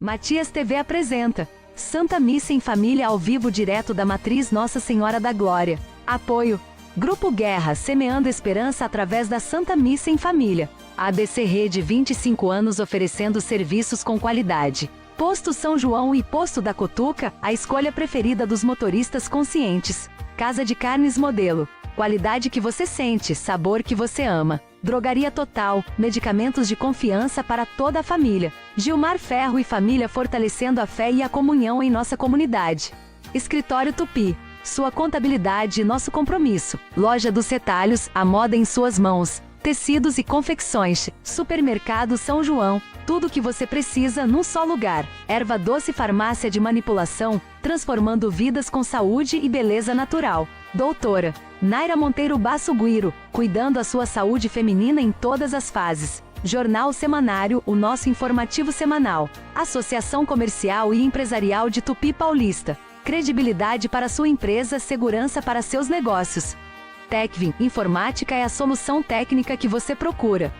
Matias TV apresenta Santa Missa em Família ao vivo direto da Matriz Nossa Senhora da Glória. Apoio Grupo Guerra, semeando esperança através da Santa Missa em Família. ADC Rede, 25 anos oferecendo serviços com qualidade. Posto São João e Posto da Cotuca, a escolha preferida dos motoristas conscientes. Casa de Carnes Modelo, qualidade que você sente, sabor que você ama. Drogaria Total, medicamentos de confiança para toda a família. Gilmar Ferro e família fortalecendo a fé e a comunhão em nossa comunidade. Escritório Tupi, sua contabilidade e nosso compromisso. Loja dos Retalhos, a moda em suas mãos. Tecidos e confecções. Supermercado São João, tudo o que você precisa num só lugar. Erva Doce Farmácia de Manipulação, transformando vidas com saúde e beleza natural. Doutora Naira Monteiro Basso Guiro, cuidando a sua saúde feminina em todas as fases. Jornal Semanário, o nosso informativo semanal. Associação Comercial e Empresarial de Tupi Paulista. Credibilidade para sua empresa, segurança para seus negócios. Techvin, informática é a solução técnica que você procura.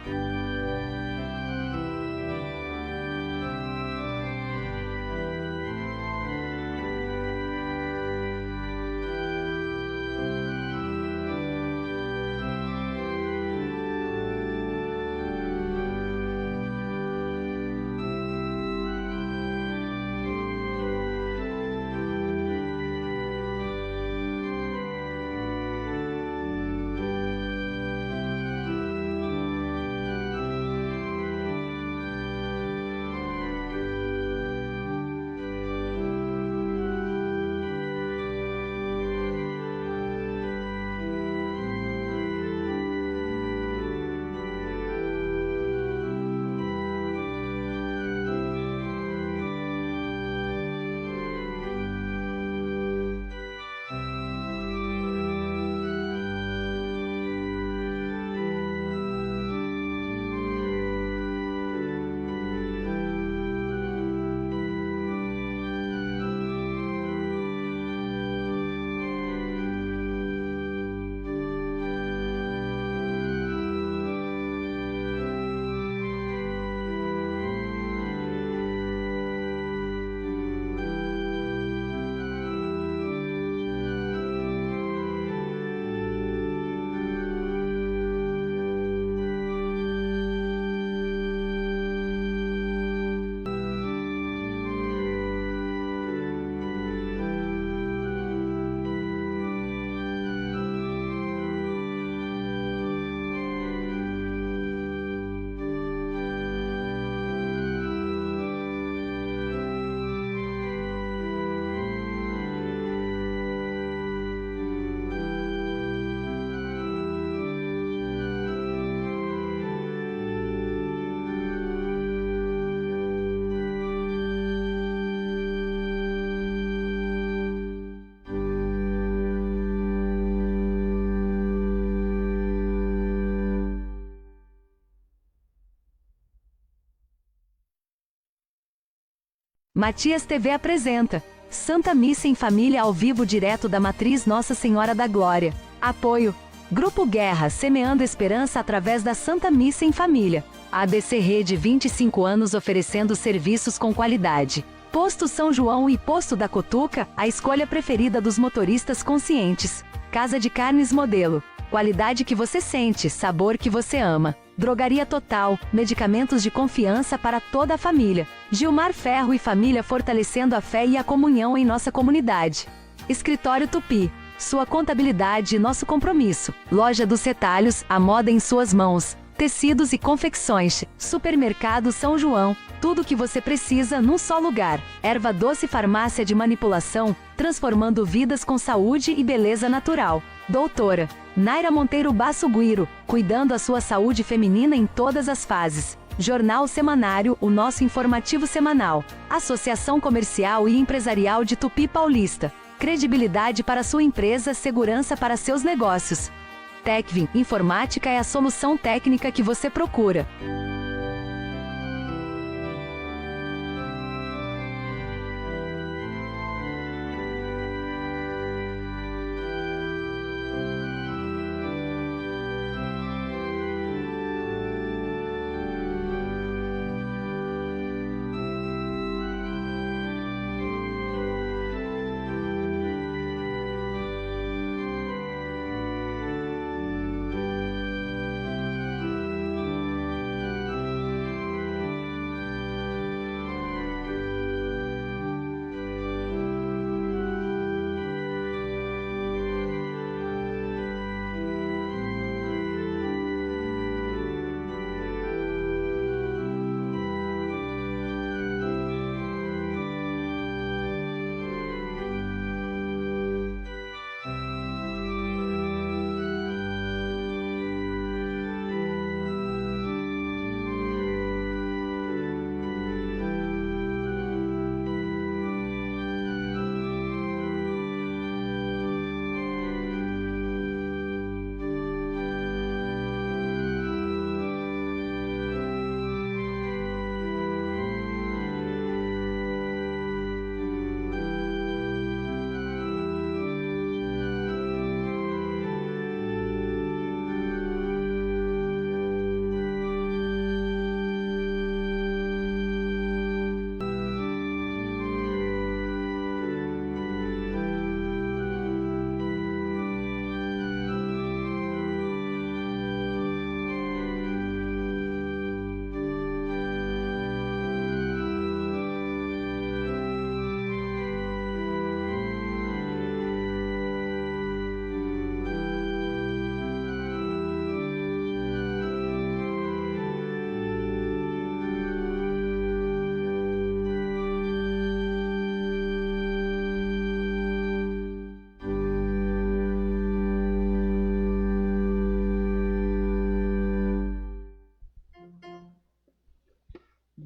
Matias TV apresenta Santa Missa em Família ao vivo direto da Matriz Nossa Senhora da Glória. Apoio Grupo Guerra, semeando esperança através da Santa Missa em Família. ADC Rede, 25 anos oferecendo serviços com qualidade. Posto São João e Posto da Cotuca, a escolha preferida dos motoristas conscientes. Casa de Carnes Modelo, qualidade que você sente, sabor que você ama. Drogaria Total, medicamentos de confiança para toda a família. Gilmar Ferro e família fortalecendo a fé e a comunhão em nossa comunidade. Escritório Tupi, sua contabilidade e nosso compromisso. Loja dos Retalhos, a moda em suas mãos. Tecidos e confecções. Supermercado São João, tudo o que você precisa num só lugar. Erva Doce Farmácia de Manipulação, transformando vidas com saúde e beleza natural. Doutora Naira Monteiro Basso Guiro, cuidando a sua saúde feminina em todas as fases. Jornal Semanário, o nosso informativo semanal. Associação Comercial e Empresarial de Tupi Paulista. Credibilidade para sua empresa, segurança para seus negócios. Techvin, informática é a solução técnica que você procura.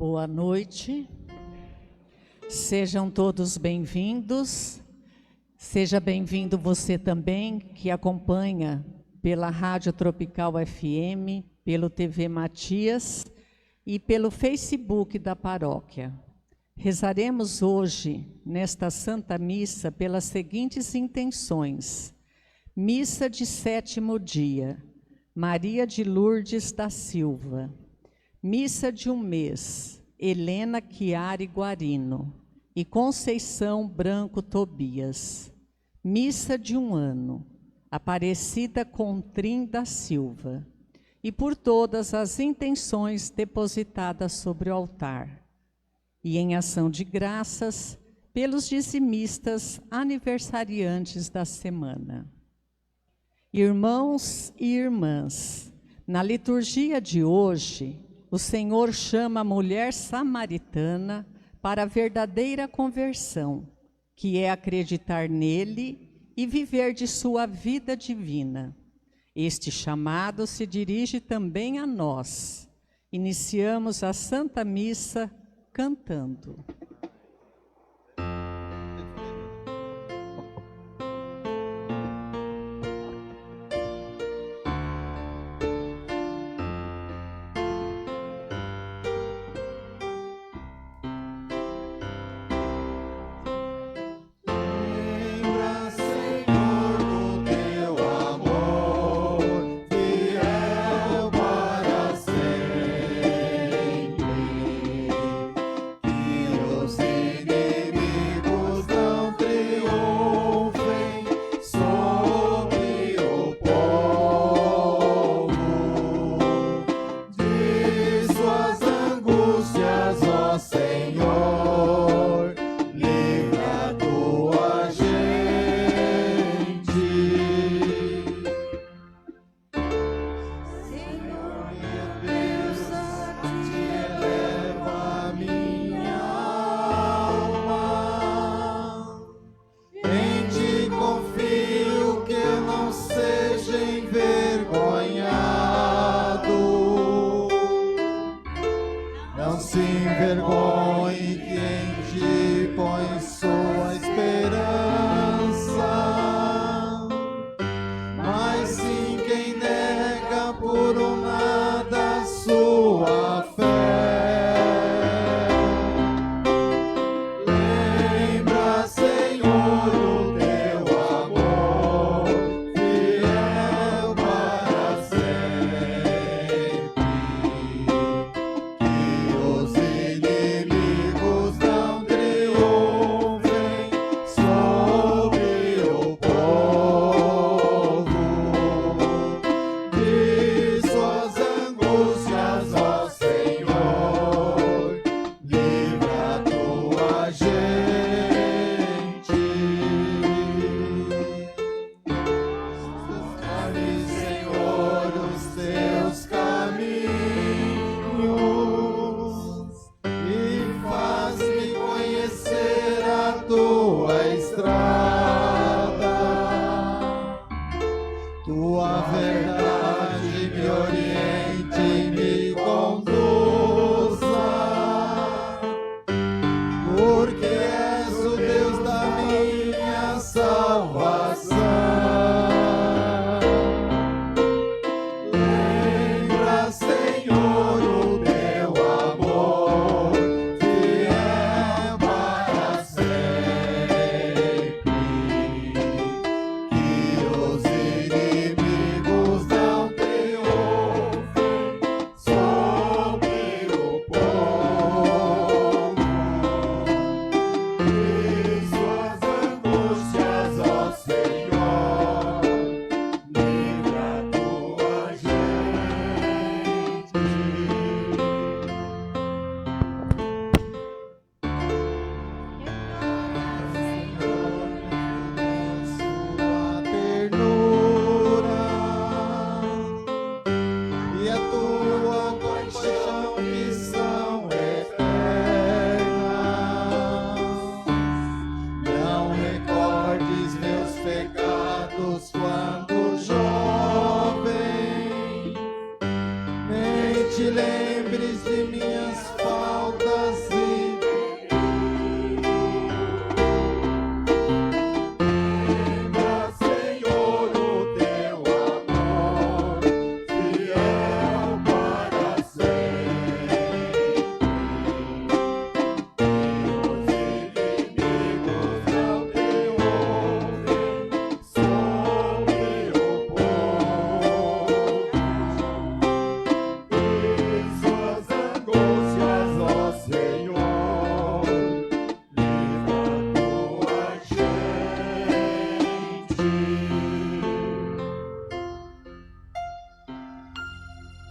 Boa noite, sejam todos bem-vindos, seja bem-vindo você também que acompanha pela Rádio Tropical FM, pelo TV Matias e pelo Facebook da paróquia. Rezaremos hoje, nesta Santa Missa, pelas seguintes intenções. Missa de 7º dia, Maria de Lourdes da Silva. Missa de 1 mês, Helena Chiari Guarino e Conceição Branco Tobias. Missa de 1 ano, Aparecida Contrim da Silva. E por todas as intenções depositadas sobre o altar. E em ação de graças, pelos dizimistas aniversariantes da semana. Irmãos e irmãs, na liturgia de hoje, o Senhor chama a mulher samaritana para a verdadeira conversão, que é acreditar nele e viver de sua vida divina. Este chamado se dirige também a nós. Iniciamos a Santa Missa cantando.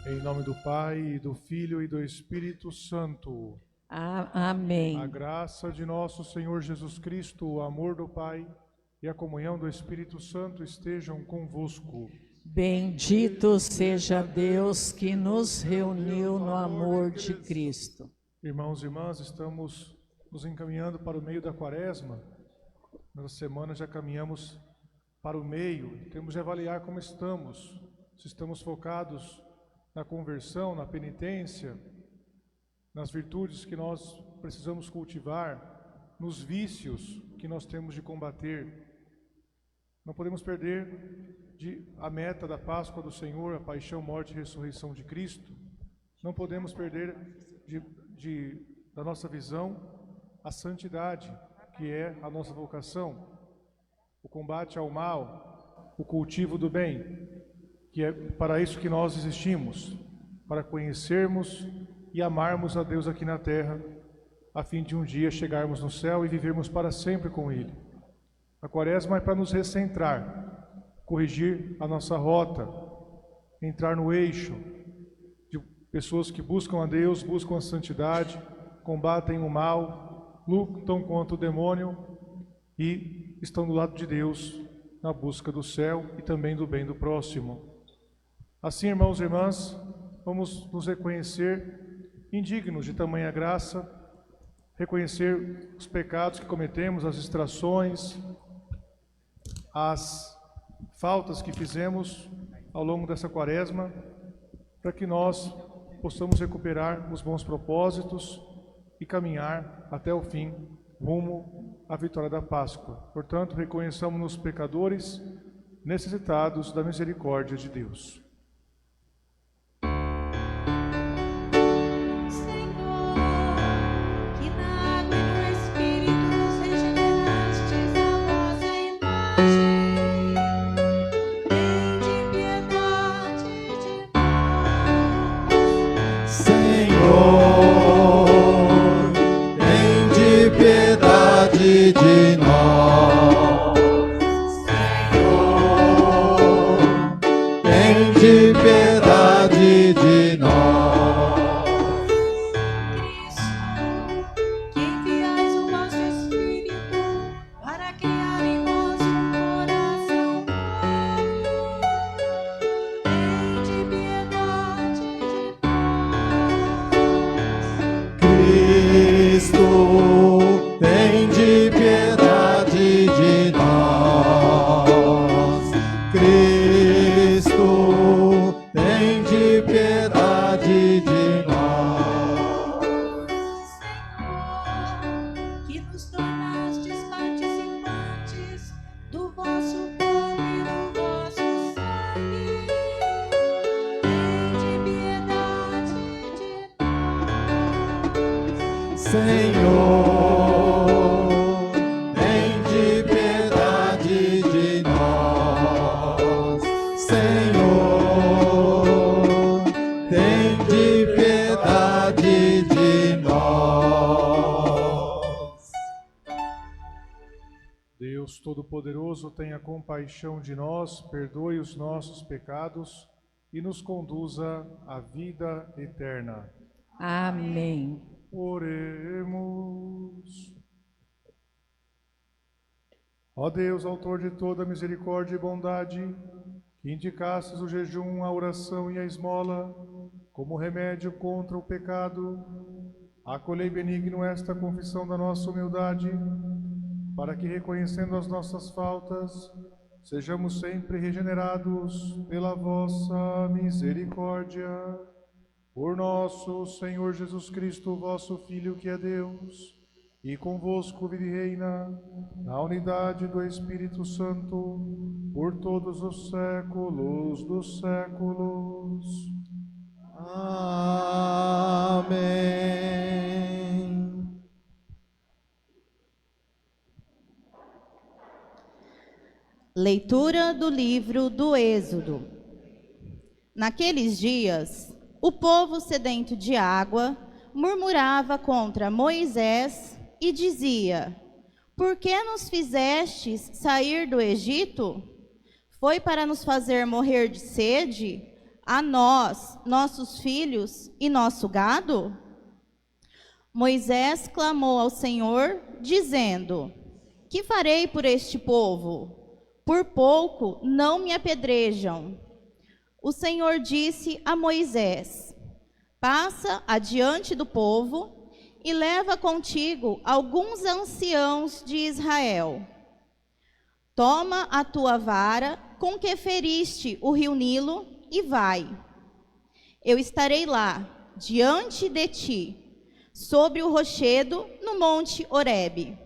Em nome do Pai, e do Filho e do Espírito Santo. Amém. A graça de nosso Senhor Jesus Cristo, o amor do Pai e a comunhão do Espírito Santo estejam convosco. Bendito seja Deus que nos reuniu no amor de Cristo. Irmãos e irmãs, estamos nos encaminhando para o meio da Quaresma. Nessa semana já caminhamos para o meio. Temos de avaliar como estamos. Se estamos focados na conversão, na penitência, nas virtudes que nós precisamos cultivar, nos vícios que nós temos de combater. Não podemos perder a meta da Páscoa do Senhor, a paixão, morte e ressurreição de Cristo. Não podemos perder da nossa visão a santidade, que é a nossa vocação, o combate ao mal, o cultivo do bem, que é para isso que nós existimos, para conhecermos e amarmos a Deus aqui na terra, a fim de um dia chegarmos no céu e vivermos para sempre com Ele. A Quaresma é para nos recentrar, corrigir a nossa rota, entrar no eixo de pessoas que buscam a Deus, buscam a santidade, combatem o mal, lutam contra o demônio e estão do lado de Deus na busca do céu e também do bem do próximo. Assim, irmãos e irmãs, vamos nos reconhecer indignos de tamanha graça, reconhecer os pecados que cometemos, as distrações, as faltas que fizemos ao longo dessa Quaresma, para que nós possamos recuperar os bons propósitos e caminhar até o fim, rumo à vitória da Páscoa. Portanto, reconheçamos-nos pecadores, necessitados da misericórdia de Deus. De nós, Senhor, tende piedade de nós. Cristo, que enviais o vosso Espírito para criar em nós um coração novo, tende piedade de nós. Cristo, tende piedade de nós. Cristo, tende piedade de nós. Senhor, que nos tornastes participantes do vosso povo e do vosso sangue, tende piedade de nós. Senhor, Deus Todo-Poderoso, tenha compaixão de nós, perdoe os nossos pecados e nos conduza à vida eterna. Amém. Oremos. Ó Deus, autor de toda misericórdia e bondade, que indicastes o jejum, a oração e a esmola como remédio contra o pecado, acolhei benigno esta confissão da nossa humildade, para que, reconhecendo as nossas faltas, sejamos sempre regenerados pela vossa misericórdia. Por nosso Senhor Jesus Cristo, vosso Filho, que é Deus, e convosco vive e reina, na unidade do Espírito Santo, por todos os séculos dos séculos. Amém. Leitura do livro do Êxodo. Naqueles dias, o povo sedento de água murmurava contra Moisés e dizia: Por que nos fizestes sair do Egito? Foi para nos fazer morrer de sede? a nós, nossos filhos e nosso gado? Moisés clamou ao Senhor, dizendo: Que farei por este povo? Por pouco não me apedrejam. O Senhor disse a Moisés: Passa adiante do povo e leva contigo alguns anciãos de Israel. Toma a tua vara com que feriste o rio Nilo e vai. Eu estarei lá, diante de ti, sobre o rochedo no monte Horebe.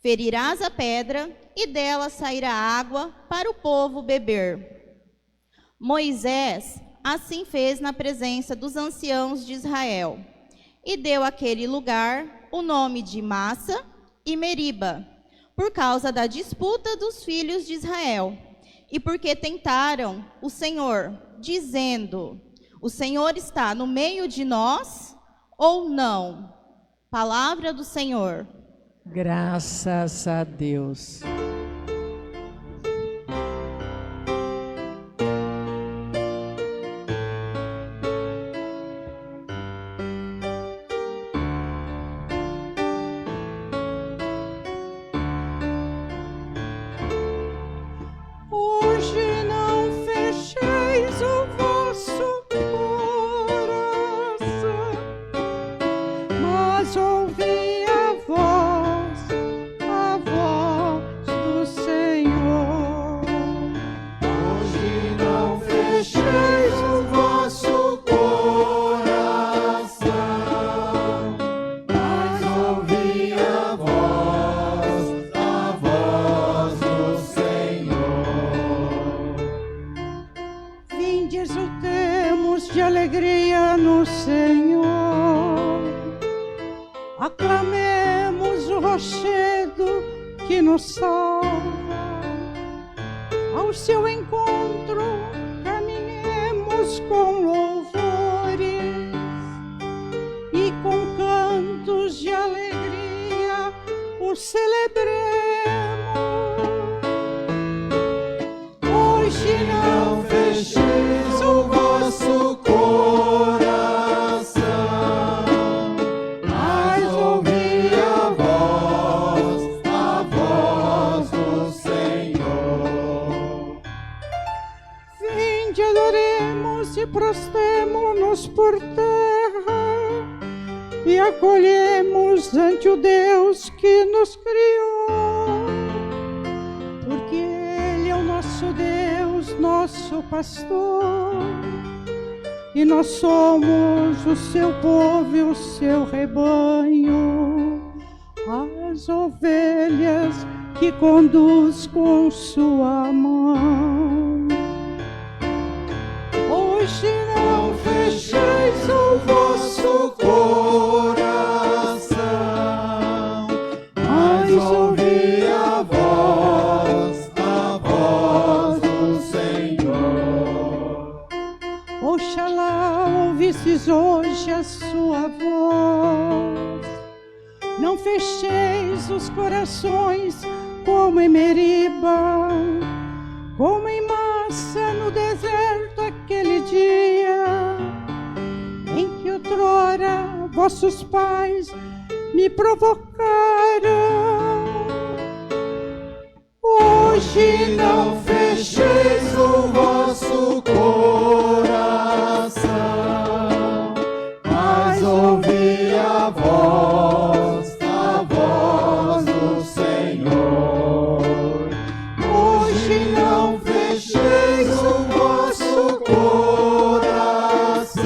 Ferirás a pedra e dela sairá água para o povo beber. Moisés assim fez na presença dos anciãos de Israel e deu àquele lugar o nome de Massa e Meriba, por causa da disputa dos filhos de Israel, e porque tentaram o Senhor, dizendo: O Senhor está no meio de nós ou não? Palavra do Senhor. Graças a Deus. Hoje não fecheis o vosso coração, mas ouvi a voz do Senhor. Hoje não fecheis o vosso coração, mas ouvi a voz do Senhor. Vinde, exultemos de alegria no Senhor. Aclamemos o rochedo que nos salva. Ao seu encontro caminhemos com louvores e com cantos de alegria o celebremos. Hoje Não fecheis o vosso coração, mas ouvi a voz do Senhor. vinde, adoremos e prostemo-nos por terra e acolhemos ante o Deus que nos criou, porque Ele é o nosso Deus, nosso pastor, e nós somos o seu povo e o seu rebanho, as ovelhas que conduz com sua mão. Hoje Não fecheis o vosso coração, mas ouvi a voz do Senhor. Oxalá ouvisses hoje a sua voz. Não fecheis os corações como em Meriba, como em Massa no deserto aquele dia, em que outrora vossos pais me provocaram. Hoje Não fecheis o vosso coração, mas ouvi a voz do Senhor. Hoje não fecheis o vosso coração,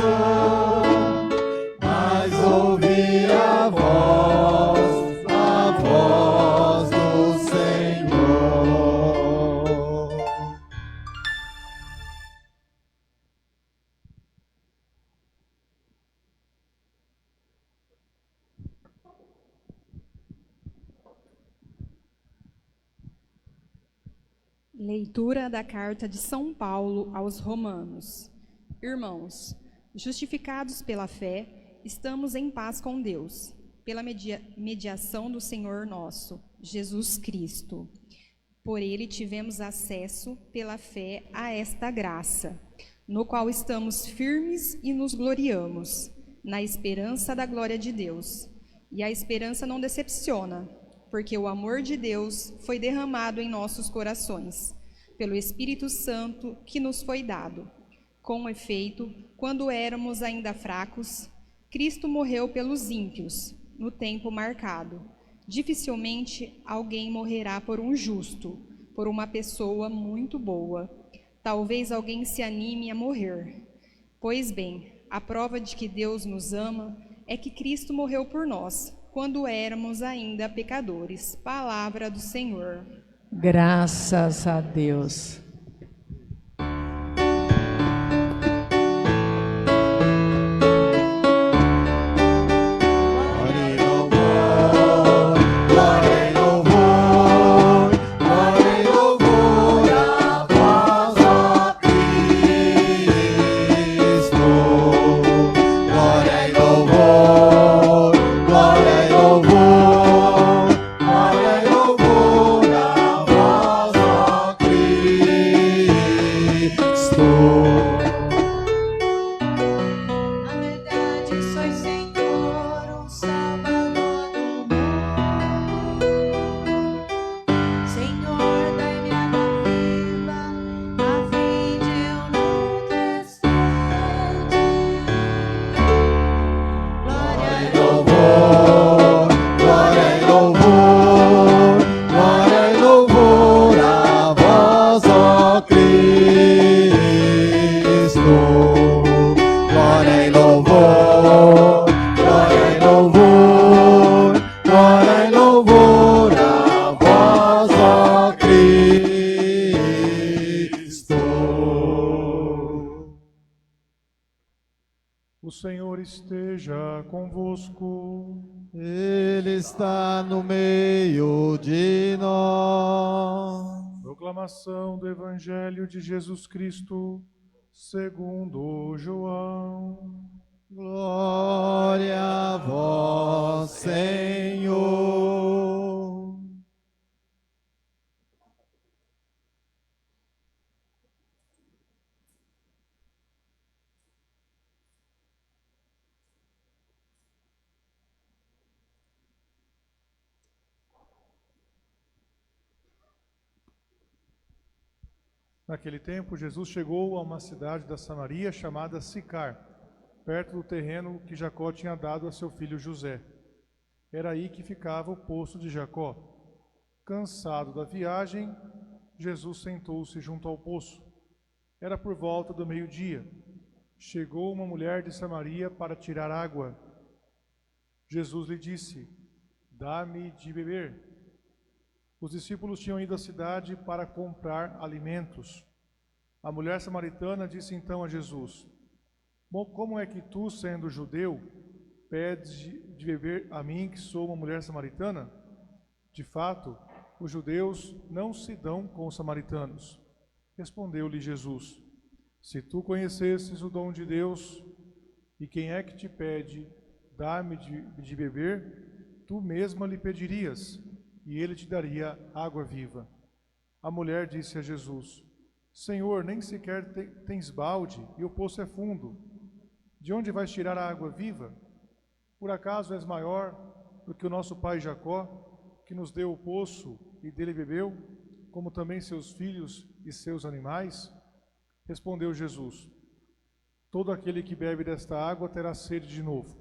mas ouvi a voz do Senhor. Leitura da carta de São Paulo aos Romanos. Irmãos, justificados pela fé, estamos em paz com Deus, pela mediação do Senhor nosso, Jesus Cristo. Por ele tivemos acesso pela fé a esta graça, no qual estamos firmes e nos gloriamos, na esperança da glória de Deus. E a esperança não decepciona, porque o amor de Deus foi derramado em nossos corações, pelo Espírito Santo que nos foi dado. Com efeito, quando éramos ainda fracos, Cristo morreu pelos ímpios, no tempo marcado. Dificilmente alguém morrerá por um justo, por uma pessoa muito boa. Talvez alguém se anime a morrer. Pois bem, a prova de que Deus nos ama é que Cristo morreu por nós, quando éramos ainda pecadores. Palavra do Senhor. Graças a Deus. Na verdade, sois Senhor, o Salvador do mundo. Senhor, dai-me água viva, a fim de eu não ter sede. Glória e louvor, glória e louvor, glória e louvor a vós, ó Cristo. Glória e louvor, glória e louvor, glória e louvor a vós, ó Cristo. O Senhor esteja convosco. Ele está no meio de nós. Proclamação do Evangelho de Jesus Cristo, segundo João. Glória a vós, Senhor. Naquele tempo, Jesus chegou a uma cidade da Samaria chamada Sicar, perto do terreno que Jacó tinha dado a seu filho José. Era aí que ficava o poço de Jacó. Cansado da viagem, Jesus sentou-se junto ao poço. Era por volta do meio-dia. Chegou uma mulher de Samaria para tirar água. Jesus lhe disse: "Dá-me de beber." Os discípulos tinham ido à cidade para comprar alimentos. A mulher samaritana disse então a Jesus: "Bom, como é que tu, sendo judeu, pedes de beber a mim, que sou uma mulher samaritana?" De fato, os judeus não se dão com os samaritanos. Respondeu-lhe Jesus: "Se tu conhecesses o dom de Deus, e quem é que te pede, dá-me de beber, tu mesma lhe pedirias, e ele te daria água viva." A mulher disse a Jesus: "Senhor, nem sequer tens balde, e o poço é fundo. De onde vais tirar a água viva? Por acaso és maior do que o nosso pai Jacó, que nos deu o poço e dele bebeu, como também seus filhos e seus animais?" Respondeu Jesus: "Todo aquele que bebe desta água terá sede de novo,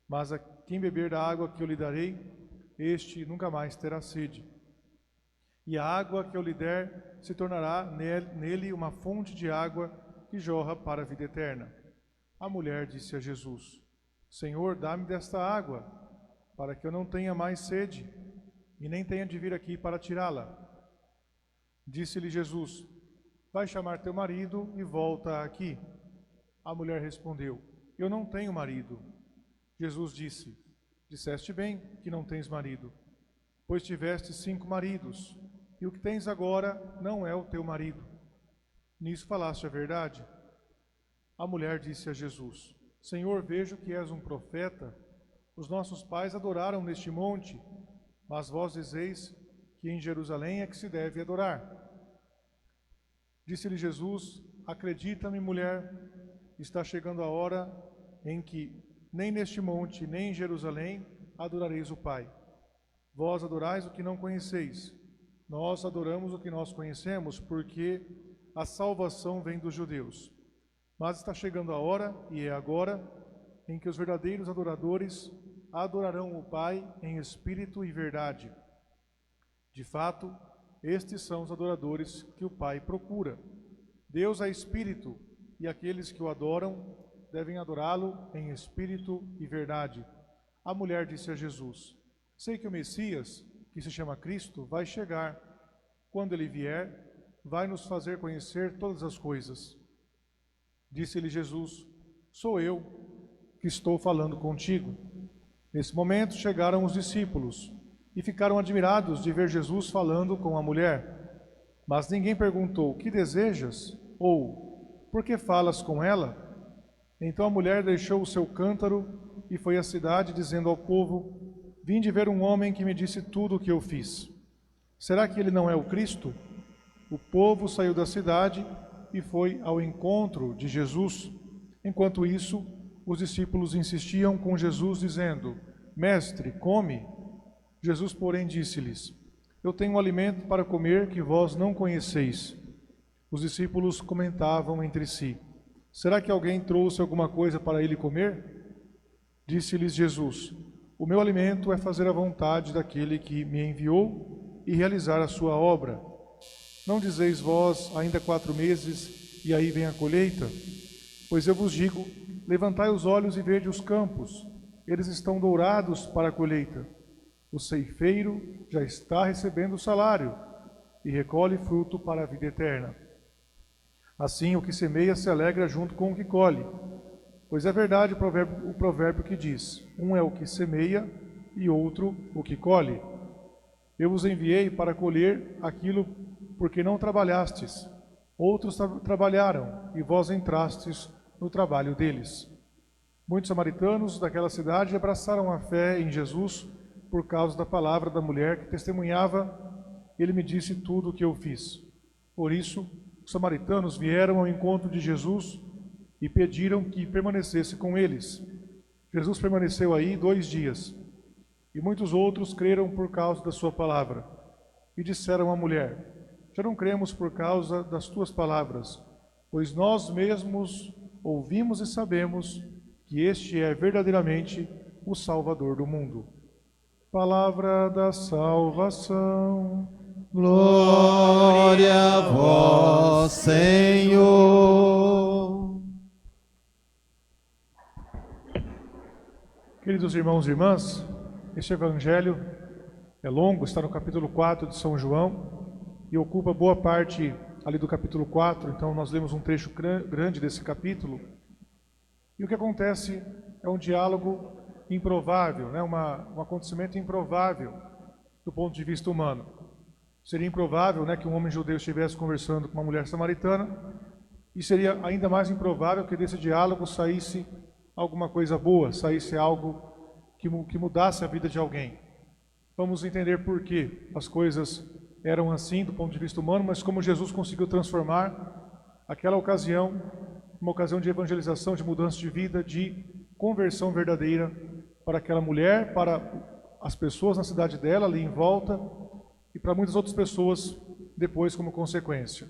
mas a quem beber da água que eu lhe darei, este nunca mais terá sede. E a água que eu lhe der se tornará nele uma fonte de água que jorra para a vida eterna." A mulher disse a Jesus: "Senhor, dá-me desta água, para que eu não tenha mais sede, e nem tenha de vir aqui para tirá-la." Disse-lhe Jesus: "Vai chamar teu marido e volta aqui." A mulher respondeu: "Eu não tenho marido." Jesus disse: "Disseste bem que não tens marido, pois tiveste 5 maridos, e o que tens agora não é o teu marido. Nisso falaste a verdade." A mulher disse a Jesus: "Senhor, vejo que és um profeta. Os nossos pais adoraram neste monte, mas vós dizeis que em Jerusalém é que se deve adorar." Disse-lhe Jesus: acredita-me, mulher, está chegando a hora em que nem neste monte, nem em Jerusalém adorareis o Pai. Vós adorais o que não conheceis. Nós adoramos o que nós conhecemos, porque a salvação vem dos judeus. Mas está chegando a hora, e é agora, em que os verdadeiros adoradores adorarão o Pai em espírito e verdade. De fato, estes são os adoradores que o Pai procura. Deus é espírito, e aqueles que o adoram devem adorá-lo em espírito e verdade. A mulher disse a Jesus: sei que o Messias, que se chama Cristo, vai chegar. Quando ele vier, vai nos fazer conhecer todas as coisas. Disse-lhe Jesus: sou eu que estou falando contigo. Nesse momento chegaram os discípulos e ficaram admirados de ver Jesus falando com a mulher. Mas ninguém perguntou: que desejas? Ou por que falas com ela? Então a mulher deixou o seu cântaro e foi à cidade, dizendo ao povo: vinde ver um homem que me disse tudo o que eu fiz. Será que ele não é o Cristo? O povo saiu da cidade e foi ao encontro de Jesus. Enquanto isso, os discípulos insistiam com Jesus, dizendo: mestre, come. Jesus, porém, disse-lhes: eu tenho um alimento para comer que vós não conheceis. Os discípulos comentavam entre si: será que alguém trouxe alguma coisa para ele comer? Disse-lhes Jesus: o meu alimento é fazer a vontade daquele que me enviou e realizar a sua obra. Não dizeis vós, ainda 4 meses, e aí vem a colheita? Pois eu vos digo: levantai os olhos e vede os campos, eles estão dourados para a colheita. O ceifeiro já está recebendo o salário e recolhe fruto para a vida eterna. Assim, o que semeia se alegra junto com o que colhe. Pois é verdade o provérbio que diz: um é o que semeia e outro o que colhe. Eu vos enviei para colher aquilo porque não trabalhastes. Outros trabalharam e vós entrastes no trabalho deles. Muitos samaritanos daquela cidade abraçaram a fé em Jesus por causa da palavra da mulher que testemunhava: ele me disse tudo o que eu fiz. Por isso, os samaritanos vieram ao encontro de Jesus e pediram que permanecesse com eles. Jesus permaneceu aí 2 dias, e muitos outros creram por causa da sua palavra. E disseram à mulher: já não cremos por causa das tuas palavras, pois nós mesmos ouvimos e sabemos que este é verdadeiramente o Salvador do mundo. Palavra da salvação. Glória a vós, Senhor. Queridos irmãos e irmãs, este evangelho é longo, está no capítulo 4 de São João e ocupa boa parte ali do capítulo 4, então nós lemos um trecho grande desse capítulo. E o que acontece é um diálogo improvável, né? Um acontecimento improvável do ponto de vista humano. Seria improvável, né, que um homem judeu estivesse conversando com uma mulher samaritana, e seria ainda mais improvável que desse diálogo saísse alguma coisa boa, saísse algo que mudasse a vida de alguém. Vamos entender por que as coisas eram assim do ponto de vista humano, mas como Jesus conseguiu transformar aquela ocasião, uma ocasião de evangelização, de mudança de vida, de conversão verdadeira para aquela mulher, para as pessoas na cidade dela, ali em volta, e para muitas outras pessoas depois como consequência.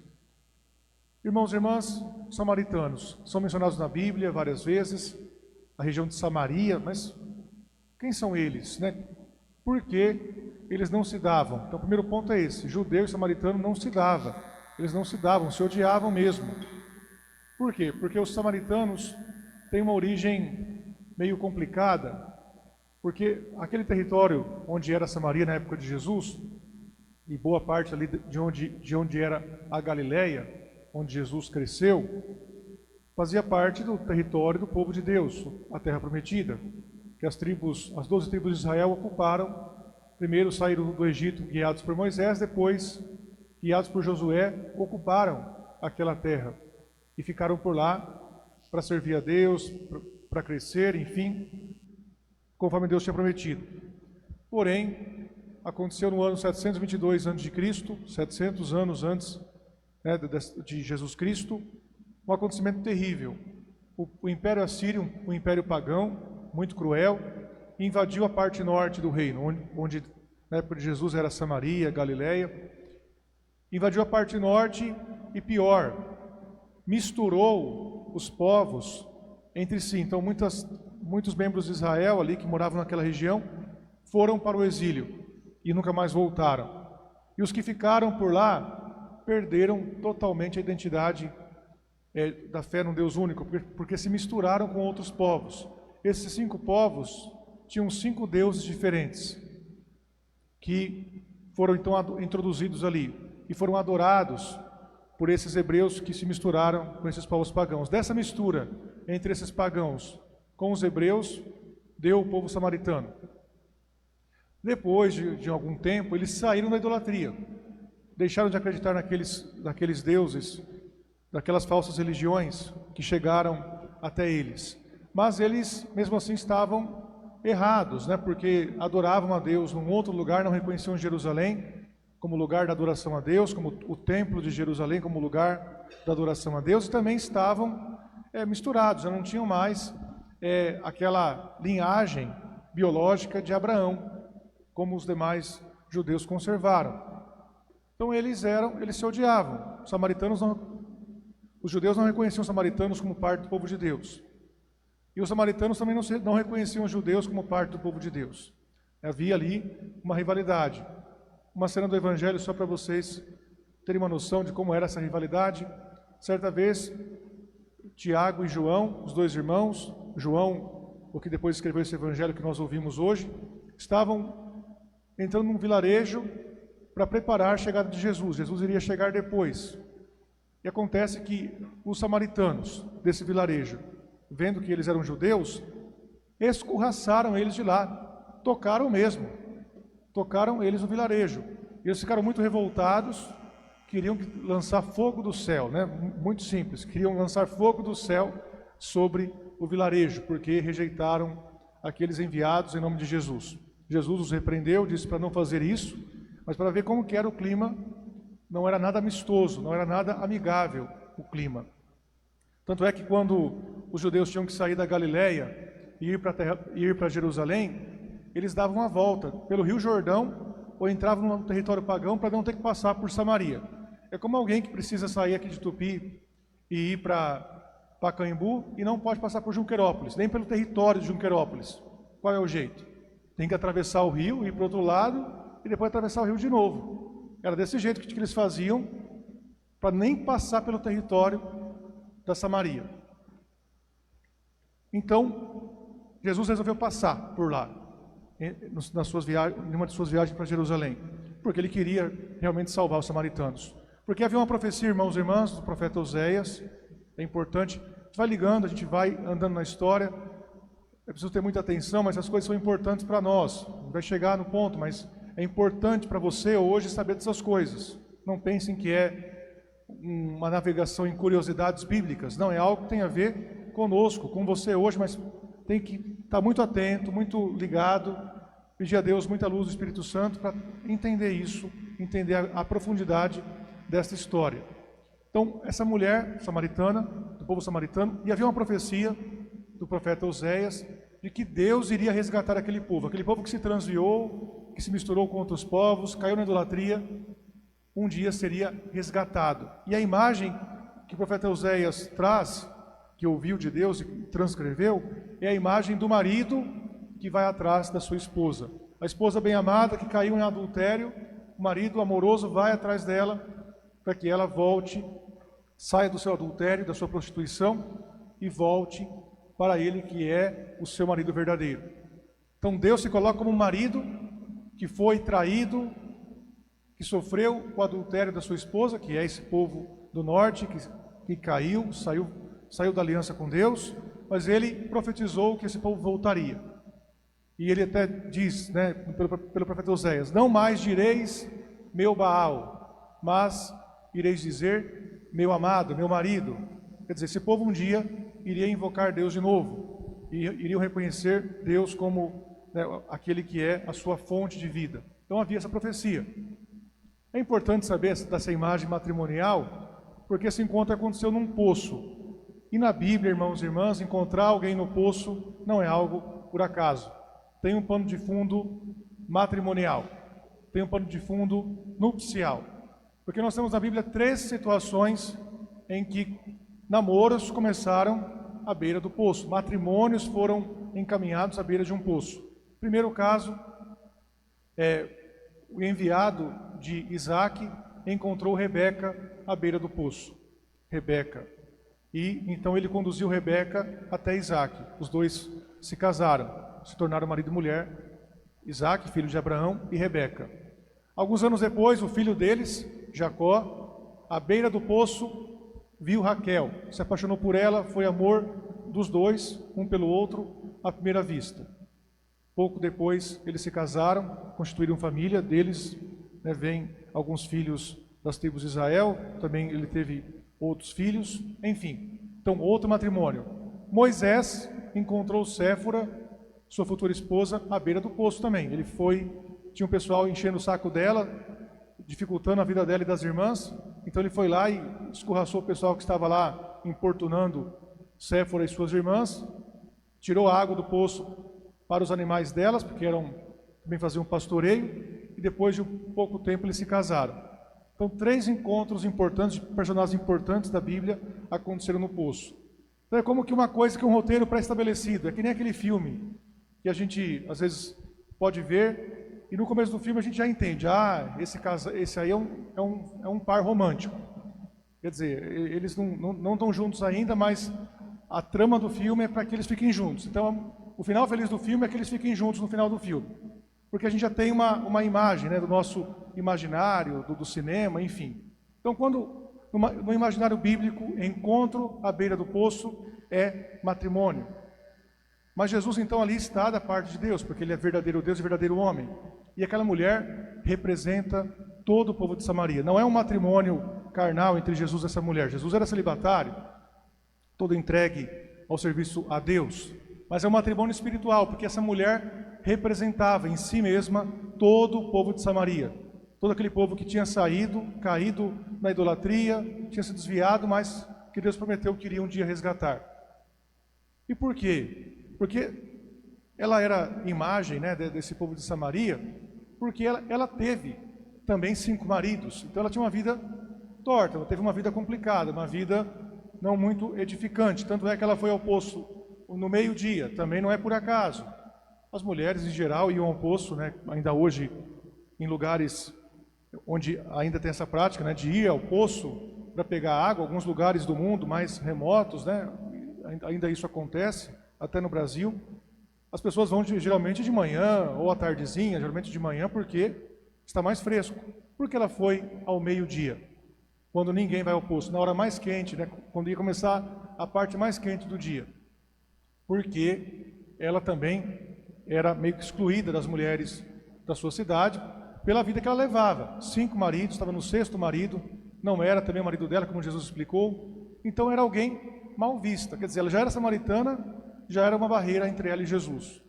Irmãos e irmãs, samaritanos são mencionados na Bíblia várias vezes, a região de Samaria, mas quem são eles, né? Por que eles não se davam? Então o primeiro ponto é esse: judeu e samaritano não se davam, eles não se davam, se odiavam mesmo. Por quê? Porque os samaritanos têm uma origem meio complicada, porque aquele território onde era Samaria na época de Jesus, e boa parte ali de onde era a Galileia, onde Jesus cresceu, fazia parte do território do povo de Deus, a terra prometida, que as 12 tribos de Israel ocuparam. Primeiro saíram do Egito guiados por Moisés, depois, guiados por Josué, ocuparam aquela terra e ficaram por lá para servir a Deus, para crescer, enfim, conforme Deus tinha prometido. Porém, aconteceu no ano 722 a.C., 700 anos antes, né, de Jesus Cristo, um acontecimento terrível. O Império Assírio, um império pagão, muito cruel, invadiu a parte norte do reino, onde na época de Jesus era Samaria, Galileia. Invadiu a parte norte e pior, misturou os povos entre si. Então muitos membros de Israel ali que moravam naquela região foram para o exílio e nunca mais voltaram. E os que ficaram por lá perderam totalmente a identidade da fé num Deus único, porque se misturaram com outros povos. Esses 5 povos tinham 5 deuses diferentes, que foram então introduzidos ali e foram adorados por esses hebreus que se misturaram com esses povos pagãos. Dessa mistura entre esses pagãos com os hebreus, deu o povo samaritano. Depois de algum tempo, eles saíram da idolatria, deixaram de acreditar naqueles deuses, daquelas falsas religiões que chegaram até eles. Mas eles, mesmo assim, estavam errados, né? Porque adoravam a Deus num outro lugar, não reconheciam Jerusalém como lugar da adoração a Deus, como o templo de Jerusalém como lugar da adoração a Deus, e também estavam misturados, já não tinham mais aquela linhagem biológica de Abraão, como os demais judeus conservaram. Então eles se odiavam. Os judeus não reconheciam os samaritanos como parte do povo de Deus. E os samaritanos também não reconheciam os judeus como parte do povo de Deus. Havia ali uma rivalidade. Uma cena do Evangelho, só para vocês terem uma noção de como era essa rivalidade. Certa vez, Tiago e João, os 2 irmãos, João, o que depois escreveu esse Evangelho que nós ouvimos hoje, estavam entrando num vilarejo para preparar a chegada de Jesus. Jesus iria chegar depois. E acontece que os samaritanos desse vilarejo, vendo que eles eram judeus, escorraçaram eles de lá, tocaram eles no vilarejo. Eles ficaram muito revoltados, queriam lançar fogo do céu, né? Muito simples, queriam lançar fogo do céu sobre o vilarejo, porque rejeitaram aqueles enviados em nome de Jesus. Jesus os repreendeu, disse para não fazer isso, mas para ver como que era o clima, não era nada amistoso, não era nada amigável o clima. Tanto é que quando os judeus tinham que sair da Galileia e ir para Jerusalém, eles davam uma volta pelo Rio Jordão ou entravam no território pagão para não ter que passar por Samaria. É como alguém que precisa sair aqui de Tupi e ir para Pacaembu e não pode passar por Junquerópolis, nem pelo território de Junquerópolis. Qual é o jeito? Tem que atravessar o rio, ir para o outro lado e depois atravessar o rio de novo. Era desse jeito que eles faziam para nem passar pelo território da Samaria. Então, Jesus resolveu passar por lá, em uma de suas viagens para Jerusalém, porque ele queria realmente salvar os samaritanos. Porque havia uma profecia, irmãos e irmãs, do profeta Oséias, é importante, a gente vai ligando, a gente vai andando na história, é preciso ter muita atenção, mas as coisas são importantes para nós, vai chegar no ponto, mas é importante para você hoje saber dessas coisas. Não pensem que é uma navegação em curiosidades bíblicas, não, é algo que tem a ver conosco, com você hoje, mas tem que estar muito atento, muito ligado, pedir a Deus muita luz do Espírito Santo para entender isso, entender a profundidade dessa história. Então, essa mulher samaritana, do povo samaritano, e havia uma profecia do profeta Oséias, de que Deus iria resgatar aquele povo que se transviou, que se misturou com outros povos, caiu na idolatria, um dia seria resgatado. E a imagem que o profeta Oséias traz, que ouviu de Deus e transcreveu, é a imagem do marido que vai atrás da sua esposa. A esposa bem-amada que caiu em adultério, o marido amoroso vai atrás dela para que ela volte, saia do seu adultério, da sua prostituição e volte para ele que é o seu marido verdadeiro. Então Deus se coloca como um marido que foi traído, que sofreu o adultério da sua esposa, que é esse povo do norte, que caiu, saiu da aliança com Deus, mas ele profetizou que esse povo voltaria. E ele até diz, né, pelo profeta Oséias, não mais direis meu Baal, mas ireis dizer meu amado, meu marido. Quer dizer, esse povo um dia iria invocar Deus de novo, e iriam reconhecer Deus como, né, aquele que é a sua fonte de vida. Então havia essa profecia. É importante saber dessa imagem matrimonial, porque esse encontro aconteceu num poço. E na Bíblia, irmãos e irmãs, encontrar alguém no poço não é algo por acaso. Tem um pano de fundo matrimonial, tem um pano de fundo nupcial. Porque nós temos na Bíblia 3 situações em que namoros começaram à beira do poço, matrimônios foram encaminhados à beira de um poço. Primeiro caso, o enviado de Isaac encontrou Rebeca à beira do poço. Rebeca. E então ele conduziu Rebeca até Isaac. Os dois se casaram, se tornaram marido e mulher. Isaac, filho de Abraão, e Rebeca. Alguns anos depois, o filho deles, Jacó, à beira do poço, viu Raquel. Se apaixonou por ela, foi amor dos dois, um pelo outro, à primeira vista. Pouco depois, eles se casaram, constituíram família. Deles vêm alguns filhos das tribos de Israel, também ele teve outros filhos, enfim. Então, outro matrimônio. Moisés encontrou Séfora, sua futura esposa, à beira do poço também. Ele tinha um pessoal enchendo o saco dela, dificultando a vida dela e das irmãs, então ele foi lá e escorraçou o pessoal que estava lá importunando Séfora e suas irmãs, tirou a água do poço para os animais delas, porque também faziam um pastoreio, e depois de um pouco tempo eles se casaram. Então, 3 encontros importantes, de personagens importantes da Bíblia aconteceram no poço. Então, é como que uma coisa que um roteiro pré-estabelecido, é que nem aquele filme que a gente, às vezes, pode ver, e no começo do filme a gente já entende, esse aí é um par romântico. Quer dizer, eles não estão juntos ainda, mas a trama do filme é para que eles fiquem juntos. Então, o final feliz do filme é que eles fiquem juntos no final do filme. Porque a gente já tem uma imagem, do nosso imaginário, do cinema, enfim. Então, quando no imaginário bíblico, encontro à beira do poço é matrimônio. Mas Jesus, então, ali está da parte de Deus, porque ele é verdadeiro Deus e verdadeiro homem. E aquela mulher representa todo o povo de Samaria. Não é um matrimônio carnal entre Jesus e essa mulher. Jesus era celibatário, todo entregue ao serviço a Deus. Mas é um matrimônio espiritual, porque essa mulher representava em si mesma todo o povo de Samaria. Todo aquele povo que tinha caído na idolatria, tinha se desviado, mas que Deus prometeu que iria um dia resgatar. E por quê? Porque ela era imagem desse povo de Samaria, porque ela teve também 5 maridos. Então ela tinha uma vida torta, ela teve uma vida complicada, uma vida não muito edificante. Tanto é que ela foi ao poço no meio-dia, também não é por acaso. As mulheres, em geral, iam ao poço, ainda hoje, em lugares onde ainda tem essa prática, de ir ao poço para pegar água. Alguns lugares do mundo mais remotos, ainda isso acontece, até no Brasil. As pessoas vão geralmente de manhã ou à tardezinha, geralmente de manhã, porque está mais fresco. Porque ela foi ao meio-dia, quando ninguém vai ao poço, na hora mais quente, quando ia começar a parte mais quente do dia. Porque ela também era meio que excluída das mulheres da sua cidade, pela vida que ela levava. 5 maridos, estava no 6º marido, não era também o marido dela, como Jesus explicou. Então era alguém mal vista, quer dizer, ela já era samaritana, já era uma barreira entre ela e Jesus.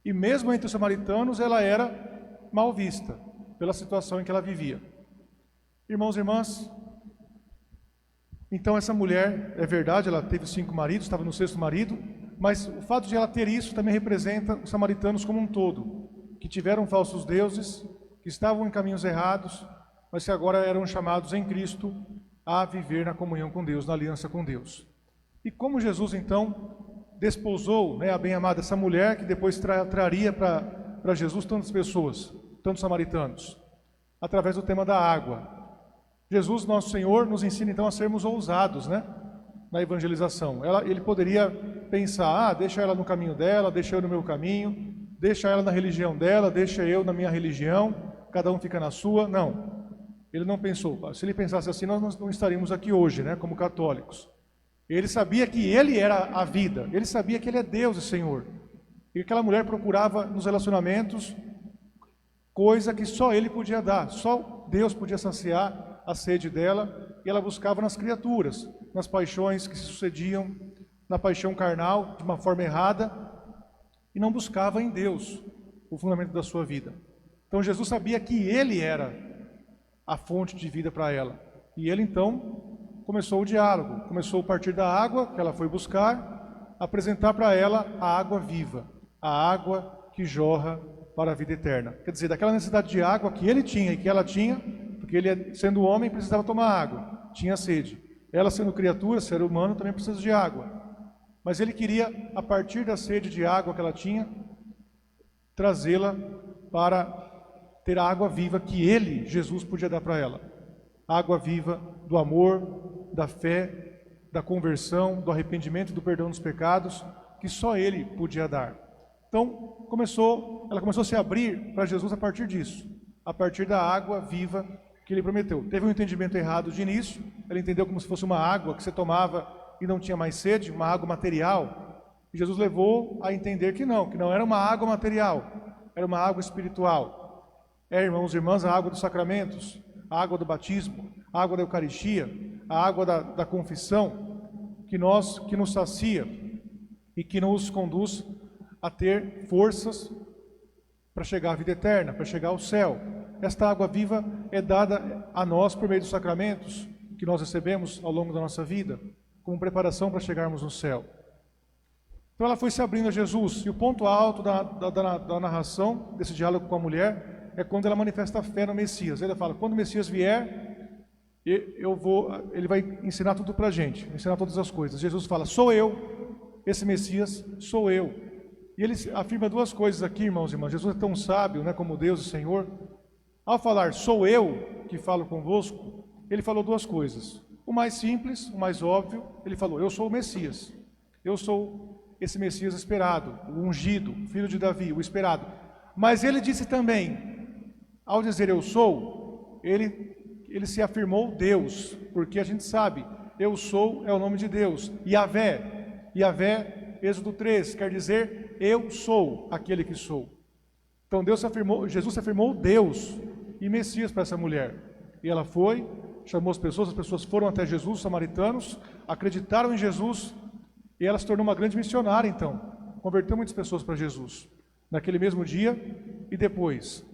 E mesmo entre os samaritanos, ela era mal vista, pela situação em que ela vivia. Irmãos e irmãs, então essa mulher, é verdade, ela teve 5 maridos, estava no 6º marido, mas o fato de ela ter isso também representa os samaritanos como um todo, que tiveram falsos deuses, que estavam em caminhos errados, mas que agora eram chamados em Cristo a viver na comunhão com Deus, na aliança com Deus. E como Jesus, então, desposou a bem-amada essa mulher, que depois traria para Jesus tantas pessoas, tantos samaritanos, através do tema da água. Jesus, nosso Senhor, nos ensina então a sermos ousados, na evangelização. Ele poderia pensar, deixa ela no caminho dela, deixa eu no meu caminho, deixa ela na religião dela, deixa eu na minha religião, cada um fica na sua. Não, ele não pensou. Se ele pensasse assim, nós não estaríamos aqui hoje, como católicos. Ele sabia que ele era a vida, ele sabia que ele é Deus e Senhor. E aquela mulher procurava nos relacionamentos coisa que só ele podia dar, só Deus podia saciar a sede dela, e ela buscava nas criaturas, nas paixões que se sucediam, na paixão carnal, de uma forma errada, e não buscava em Deus o fundamento da sua vida. Então Jesus sabia que ele era a fonte de vida para ela, e ele então começou o diálogo, começou a partir da água que ela foi buscar, apresentar para ela a água viva, a água que jorra para a vida eterna. Quer dizer, daquela necessidade de água que ele tinha e que ela tinha, porque ele, sendo homem, precisava tomar água, tinha sede. Ela, sendo criatura, ser humano, também precisa de água. Mas ele queria, a partir da sede de água que ela tinha, trazê-la para ter a água viva que ele, Jesus, podia dar para ela. A água viva do amor, da fé, da conversão, do arrependimento e do perdão dos pecados, que só ele podia dar. Então, ela começou a se abrir para Jesus a partir disso, a partir da água viva que ele prometeu. Teve um entendimento errado de início, ela entendeu como se fosse uma água que você tomava e não tinha mais sede, uma água material. E Jesus levou a entender que não era uma água material, era uma água espiritual. Irmãos e irmãs, a água dos sacramentos, a água do batismo, a água da Eucaristia, a água da confissão, que nos sacia e que nos conduz a ter forças para chegar à vida eterna, para chegar ao céu. Esta água viva é dada a nós por meio dos sacramentos que nós recebemos ao longo da nossa vida, como preparação para chegarmos no céu. Então ela foi se abrindo a Jesus, e o ponto alto da narração, desse diálogo com a mulher, é quando ela manifesta a fé no Messias. Ele fala, quando o Messias vier, ele vai ensinar tudo para a gente, ensinar todas as coisas. Jesus fala, sou eu, esse Messias sou eu. E ele afirma duas coisas aqui, irmãos e irmãs. Jesus é tão sábio, né, como Deus e Senhor. Ao falar, sou eu que falo convosco, ele falou duas coisas. O mais simples, o mais óbvio, ele falou, eu sou o Messias. Eu sou esse Messias esperado, o ungido, filho de Davi, o esperado. Mas ele disse também, ao dizer eu sou, ele se afirmou Deus, porque a gente sabe, eu sou é o nome de Deus. Yahvé, Êxodo 3, quer dizer, eu sou aquele que sou. Então Jesus se afirmou Deus e Messias para essa mulher. E ela foi, chamou as pessoas foram até Jesus, os samaritanos, acreditaram em Jesus, e ela se tornou uma grande missionária então. Converteu muitas pessoas para Jesus, naquele mesmo dia e depois.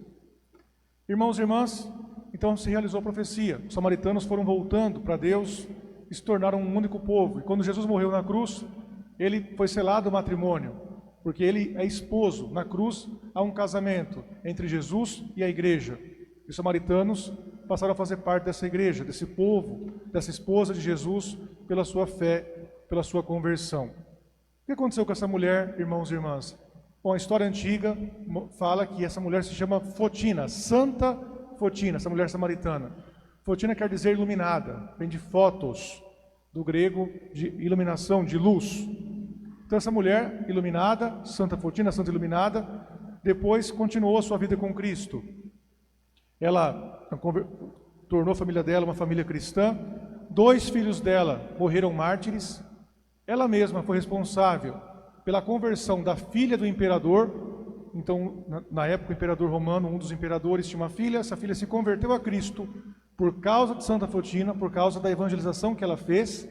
Irmãos e irmãs, então se realizou a profecia. Os samaritanos foram voltando para Deus e se tornaram um único povo. E quando Jesus morreu na cruz, ele foi selado o matrimônio, porque ele é esposo. Na cruz há um casamento entre Jesus e a igreja. E os samaritanos passaram a fazer parte dessa igreja, desse povo, dessa esposa de Jesus, pela sua fé, pela sua conversão. O que aconteceu com essa mulher, irmãos e irmãs? Bom, a história antiga fala que essa mulher se chama Fotina, Santa Fotina, essa mulher samaritana. Fotina quer dizer iluminada, vem de photos, do grego de iluminação, de luz. Então essa mulher iluminada, Santa Fotina, Santa Iluminada, depois continuou a sua vida com Cristo. Ela tornou a família dela uma família cristã. 2 filhos dela morreram mártires. Ela mesma foi responsável pela conversão da filha do imperador. Então, na época, o imperador romano, um dos imperadores, tinha uma filha. Essa filha se converteu a Cristo por causa de Santa Fotina, por causa da evangelização que ela fez.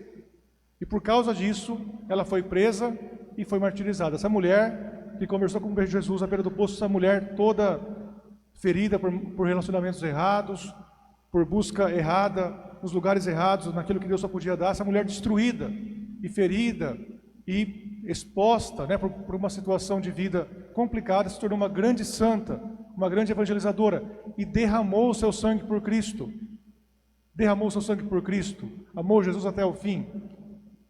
E por causa disso, ela foi presa e foi martirizada. Essa mulher que conversou com Jesus à beira do poço, essa mulher toda ferida por relacionamentos errados, por busca errada, nos lugares errados, naquilo que Deus só podia dar, essa mulher destruída e ferida e exposta, né, por uma situação de vida complicada, se tornou uma grande santa, uma grande evangelizadora e derramou o seu sangue por Cristo. Derramou o seu sangue por Cristo, amou Jesus até o fim,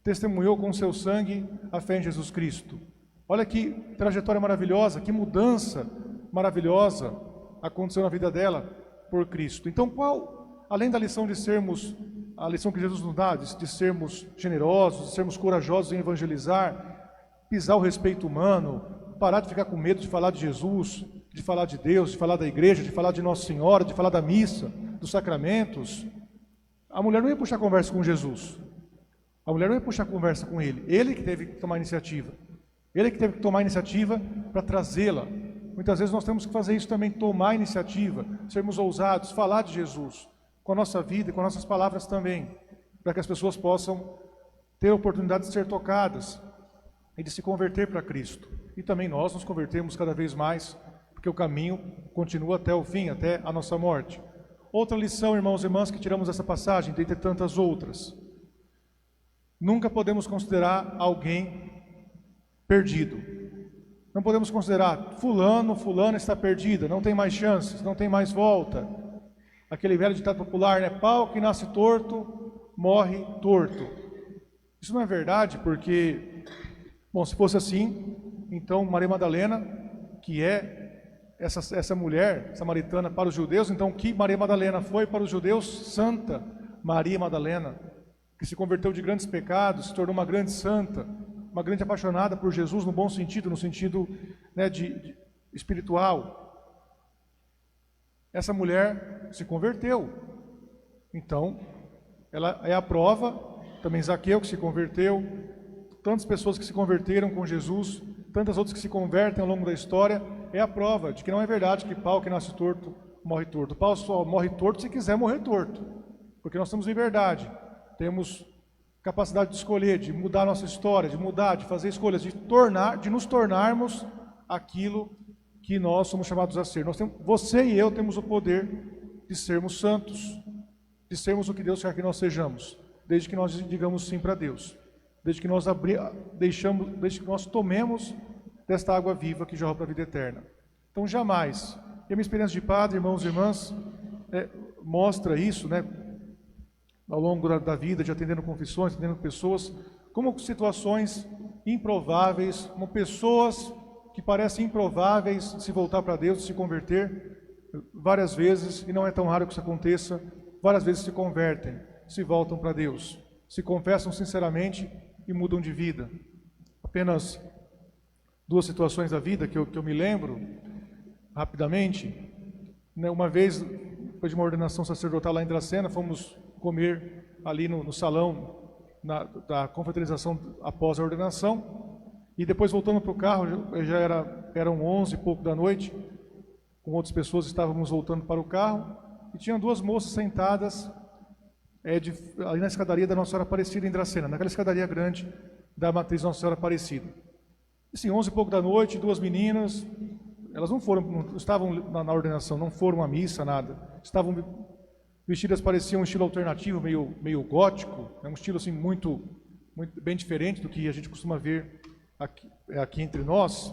testemunhou com o seu sangue a fé em Jesus Cristo. Olha que trajetória maravilhosa, que mudança maravilhosa aconteceu na vida dela por Cristo. Então, além da lição de sermos, a lição que Jesus nos dá, de sermos generosos, de sermos corajosos em evangelizar, pisar o respeito humano, parar de ficar com medo de falar de Jesus, de falar de Deus, de falar da igreja, de falar de Nossa Senhora, de falar da missa, dos sacramentos, a mulher não ia puxar conversa com Jesus. A mulher não ia puxar conversa com ele que teve que tomar iniciativa. Ele que teve que tomar iniciativa para trazê-la. Muitas vezes nós temos que fazer isso também, tomar iniciativa, sermos ousados, falar de Jesus, com a nossa vida e com as nossas palavras também, para que as pessoas possam ter a oportunidade de ser tocadas e de se converter para Cristo. E também nós nos convertemos cada vez mais, porque o caminho continua até o fim, até a nossa morte. Outra lição, irmãos e irmãs, que tiramos dessa passagem, dentre tantas outras, Nunca podemos considerar alguém perdido. Não podemos considerar fulana está perdida, não tem mais chances, não tem mais volta. Aquele velho ditado popular, né? Pau que nasce torto, morre torto. Isso não é verdade, porque, bom, se fosse assim, então Maria Madalena, que é essa mulher samaritana para os judeus, então que Maria Madalena foi para os judeus? Santa Maria Madalena, que se converteu de grandes pecados, se tornou uma grande santa, uma grande apaixonada por Jesus no bom sentido, no sentido, né, de espiritual. Essa mulher se converteu. Então, ela é a prova, também Zaqueu que se converteu, tantas pessoas que se converteram com Jesus, tantas outras que se convertem ao longo da história, é a prova de que não é verdade que pau que nasce torto, morre torto. O pau só morre torto se quiser morrer torto, porque nós temos liberdade, temos capacidade de escolher, de mudar a nossa história, de mudar, de fazer escolhas, de nos tornarmos aquilo que nós somos chamados a ser. Você e eu temos o poder de sermos santos, de sermos o que Deus quer que nós sejamos, desde que nós digamos sim para Deus, desde que nós desde que nós tomemos desta água viva que jorra para a vida eterna. Então jamais, e a minha experiência de padre, irmãos e irmãs, mostra isso, né, ao longo da vida, de atendendo confissões, atendendo pessoas, como situações improváveis, como pessoas que parecem improváveis se voltar para Deus, se converter várias vezes, e não é tão raro que isso aconteça, várias vezes se convertem, se voltam para Deus, se confessam sinceramente e mudam de vida. Apenas duas situações da vida que eu me lembro, rapidamente, né, uma vez, depois de uma ordenação sacerdotal lá em Dracena, fomos comer ali no salão da confraternização após a ordenação, e depois voltando para o carro, eram 11 e pouco da noite, com outras pessoas estávamos voltando para o carro, e tinham duas moças sentadas ali na escadaria da Nossa Senhora Aparecida em Dracena, naquela escadaria grande da matriz Nossa Senhora Aparecida. Assim, 11 e pouco da noite, duas meninas, elas não estavam na ordenação, não foram à missa, nada, estavam vestidas, pareciam um estilo alternativo, meio gótico, um estilo assim muito bem diferente do que a gente costuma ver aqui entre nós.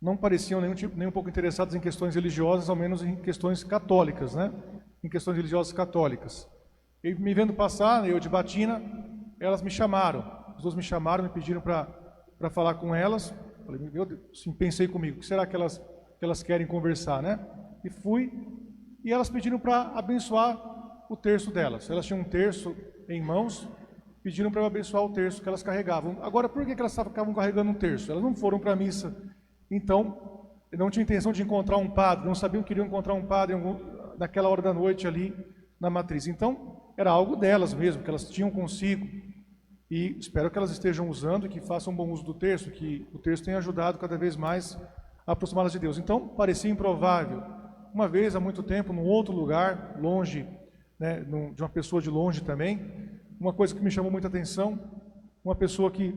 Não pareciam nem um pouco interessadas em questões religiosas, ao menos em questões católicas, né? Em questões religiosas católicas. E me vendo passar, eu de batina, elas me chamaram, as duas me chamaram, me pediram para falar com elas. Falei, meu Deus, sim, pensei comigo, o que será que elas querem conversar, né? E fui, e elas pediram para abençoar o terço delas. Elas tinham um terço em mãos, pediram para eu abençoar o terço que elas carregavam. Agora, por que elas ficavam carregando um terço? Elas não foram para a missa, então, não tinham intenção de encontrar um padre, não sabiam que iriam encontrar um padre naquela hora da noite ali na matriz. Então, era algo delas mesmo, que elas tinham consigo. E espero que elas estejam usando e que façam bom uso do terço, que o terço tenha ajudado cada vez mais a aproximá-las de Deus. Então, parecia improvável. Uma vez, há muito tempo, num outro lugar, longe, né, de uma pessoa de longe também, uma coisa que me chamou muita atenção, uma pessoa que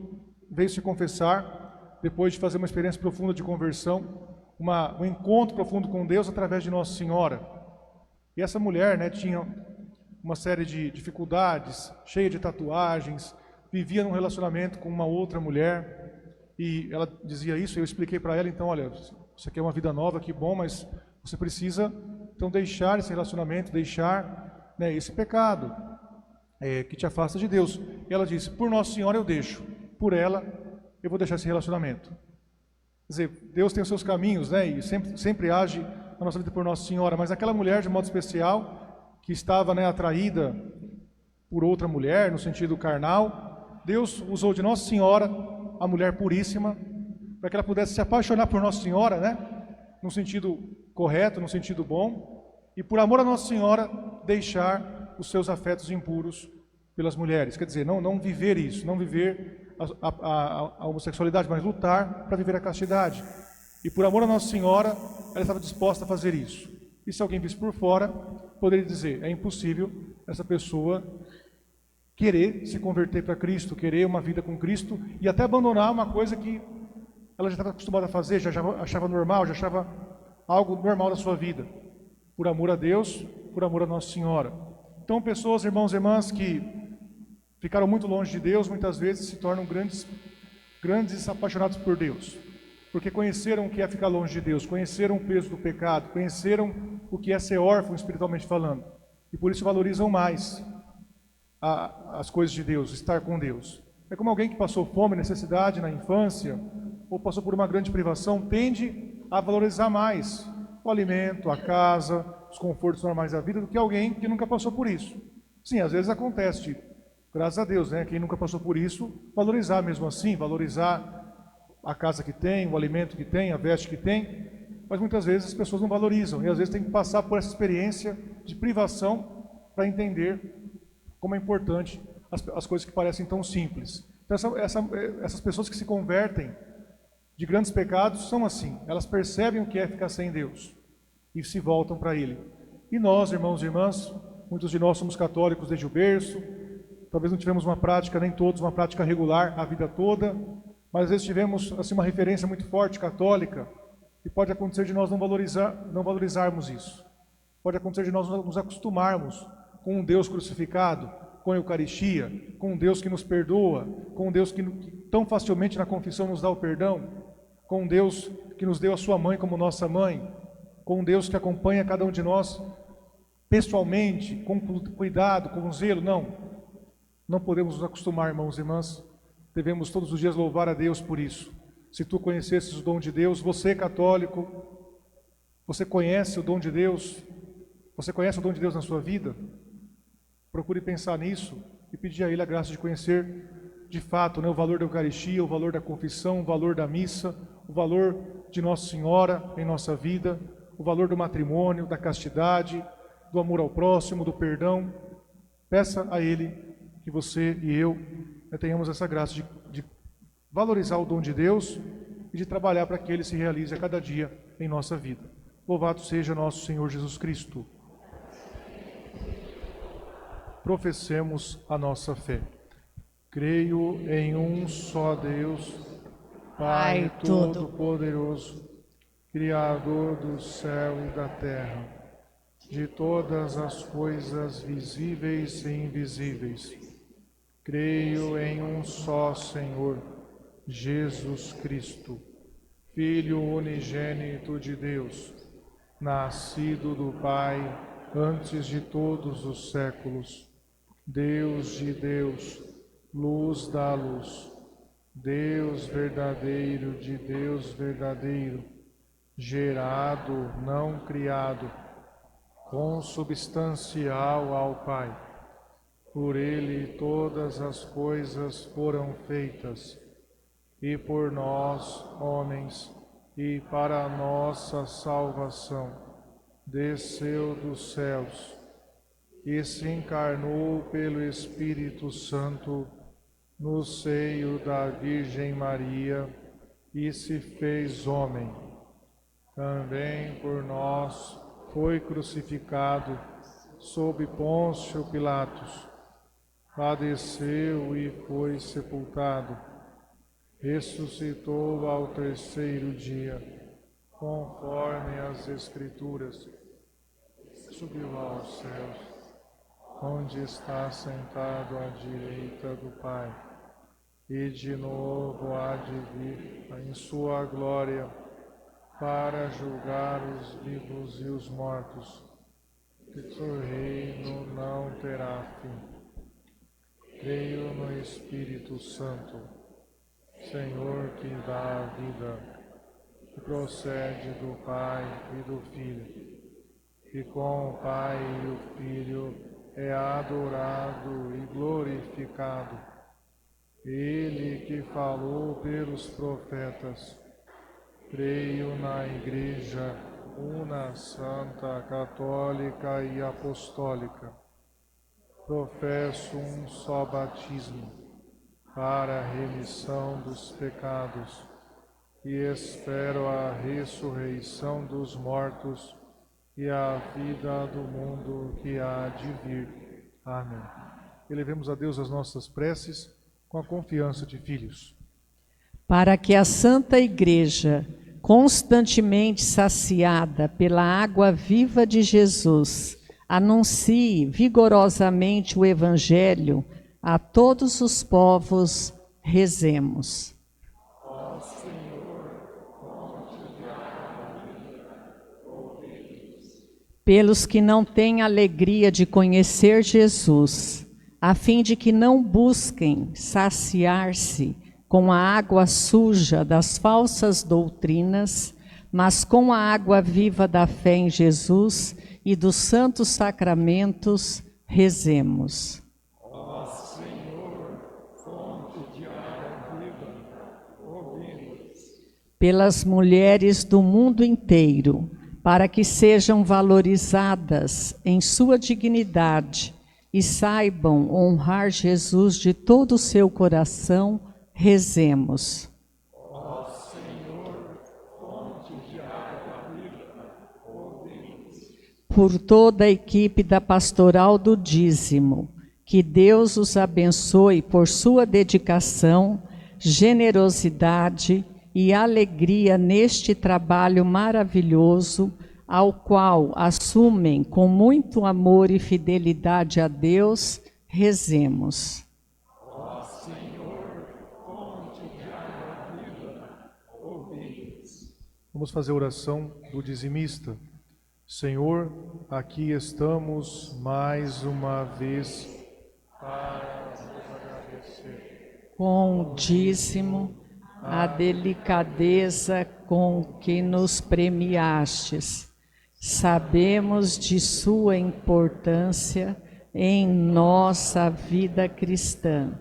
veio se confessar, depois de fazer uma experiência profunda de conversão, um encontro profundo com Deus através de Nossa Senhora. E essa mulher, né, tinha uma série de dificuldades, cheia de tatuagens, vivia num relacionamento com uma outra mulher, e ela dizia isso, e eu expliquei para ela, então, olha, você quer uma vida nova, que bom, mas você precisa, então, deixar esse relacionamento, deixar, né, esse pecado que te afasta de Deus. E ela disse, por Nossa Senhora eu deixo, por ela eu vou deixar esse relacionamento. Quer dizer, Deus tem os seus caminhos, né, e sempre age na nossa vida por Nossa Senhora, mas aquela mulher, de modo especial, que estava, né, atraída por outra mulher, no sentido carnal, Deus usou de Nossa Senhora, a mulher puríssima, para que ela pudesse se apaixonar por Nossa Senhora, né, no sentido correto, no sentido bom, e por amor a Nossa Senhora, deixar os seus afetos impuros pelas mulheres. Quer dizer, não viver isso, não viver a homossexualidade, mas lutar para viver a castidade. E por amor a Nossa Senhora, ela estava disposta a fazer isso. E se alguém visse por fora, poderia dizer, é impossível essa pessoa querer se converter para Cristo, querer uma vida com Cristo, e até abandonar uma coisa que ela já estava acostumada a fazer, já achava normal, já achava algo normal da sua vida. Por amor a Deus, por amor a Nossa Senhora. Então, pessoas, irmãos e irmãs, que ficaram muito longe de Deus, muitas vezes se tornam grandes apaixonados por Deus, porque conheceram o que é ficar longe de Deus, conheceram o peso do pecado, conheceram o que é ser órfão espiritualmente falando, e por isso valorizam mais as coisas de Deus, estar com Deus. É como alguém que passou fome, necessidade na infância, ou passou por uma grande privação, tende a valorizar mais o alimento, a casa, os confortos normais da vida, do que alguém que nunca passou por isso. Sim, às vezes acontece, graças a Deus, né? Quem nunca passou por isso, valorizar mesmo assim, valorizar a casa que tem, o alimento que tem, a veste que tem, mas muitas vezes as pessoas não valorizam, e às vezes tem que passar por essa experiência de privação para entender como é importante as coisas que parecem tão simples. Então essas pessoas que se convertem de grandes pecados são assim, elas percebem o que é ficar sem Deus e se voltam para Ele. E nós, irmãos e irmãs, muitos de nós somos católicos desde o berço, talvez não tivemos uma prática, nem todos, uma prática regular a vida toda, mas às vezes tivemos assim, uma referência muito forte católica, e pode acontecer de nós não valorizarmos isso. Pode acontecer de nós nos acostumarmos com um Deus crucificado, com a Eucaristia, com um Deus que nos perdoa, com um Deus que tão facilmente na confissão nos dá o perdão, com um Deus que nos deu a sua mãe como nossa mãe, com um Deus que acompanha cada um de nós pessoalmente, com cuidado, com zelo. Não podemos nos acostumar, irmãos e irmãs. Devemos todos os dias louvar a Deus por isso. Se tu conhecesses o dom de Deus, você católico, você conhece o dom de Deus? Você conhece o dom de Deus na sua vida? Procure pensar nisso e pedir a Ele a graça de conhecer de fato, né, o valor da Eucaristia, o valor da confissão, o valor da missa, o valor de Nossa Senhora em nossa vida, o valor do matrimônio, da castidade, do amor ao próximo, do perdão. Peça a Ele que você e eu tenhamos essa graça de valorizar o dom de Deus e de trabalhar para que Ele se realize a cada dia em nossa vida. Louvado seja nosso Senhor Jesus Cristo. Professemos a nossa fé. Creio em um só Deus, Pai Todo-Poderoso, Criador do céu e da terra, de todas as coisas visíveis e invisíveis. Creio em um só Senhor, Jesus Cristo, Filho unigênito de Deus, nascido do Pai antes de todos os séculos, Deus de Deus, luz da luz, Deus verdadeiro de Deus verdadeiro, gerado, não criado, consubstancial ao Pai. Por Ele todas as coisas foram feitas, e por nós, homens, e para a nossa salvação, desceu dos céus, e se encarnou pelo Espírito Santo no seio da Virgem Maria, e se fez homem. Também por nós foi crucificado sob Pôncio Pilatos, padeceu e foi sepultado, ressuscitou ao terceiro dia, conforme as Escrituras, subiu aos céus, onde está sentado à direita do Pai, e de novo há de vir em sua glória para julgar os vivos e os mortos, que seu reino não terá fim. Creio no Espírito Santo, Senhor que dá a vida, que procede do Pai e do Filho, que com o Pai e o Filho é adorado e glorificado. Ele que falou pelos profetas. Creio na Igreja, una, santa, católica e apostólica. Professo um só batismo para a remissão dos pecados e espero a ressurreição dos mortos e a vida do mundo que há de vir. Amém. Elevemos a Deus as nossas preces com a confiança de filhos. Para que a Santa Igreja, constantemente saciada pela água viva de Jesus, anuncie vigorosamente o Evangelho A todos os povos, rezemos. Pelos que não têm alegria de conhecer Jesus, a fim de que não busquem saciar-se com a água suja das falsas doutrinas, mas com a água viva da fé em Jesus e dos santos sacramentos, rezemos. Ó Senhor, fonte de água viva, ouvi-nos. Pelas mulheres do mundo inteiro, para que sejam valorizadas em sua dignidade e saibam honrar Jesus de todo o seu coração, rezemos. Ó Senhor, fonte de água viva, ouvi-nos. Por toda a equipe da Pastoral do Dízimo, que Deus os abençoe por sua dedicação, generosidade e alegria neste trabalho maravilhoso, ao qual assumem com muito amor e fidelidade a Deus, rezemos. Ó Senhor, fonte de água viva, ouvi-nos. Vamos fazer a oração do dizimista. Senhor, aqui estamos mais uma vez para nos agradecer. Com o dízimo, a delicadeza com que nos premiastes. Sabemos de sua importância em nossa vida cristã.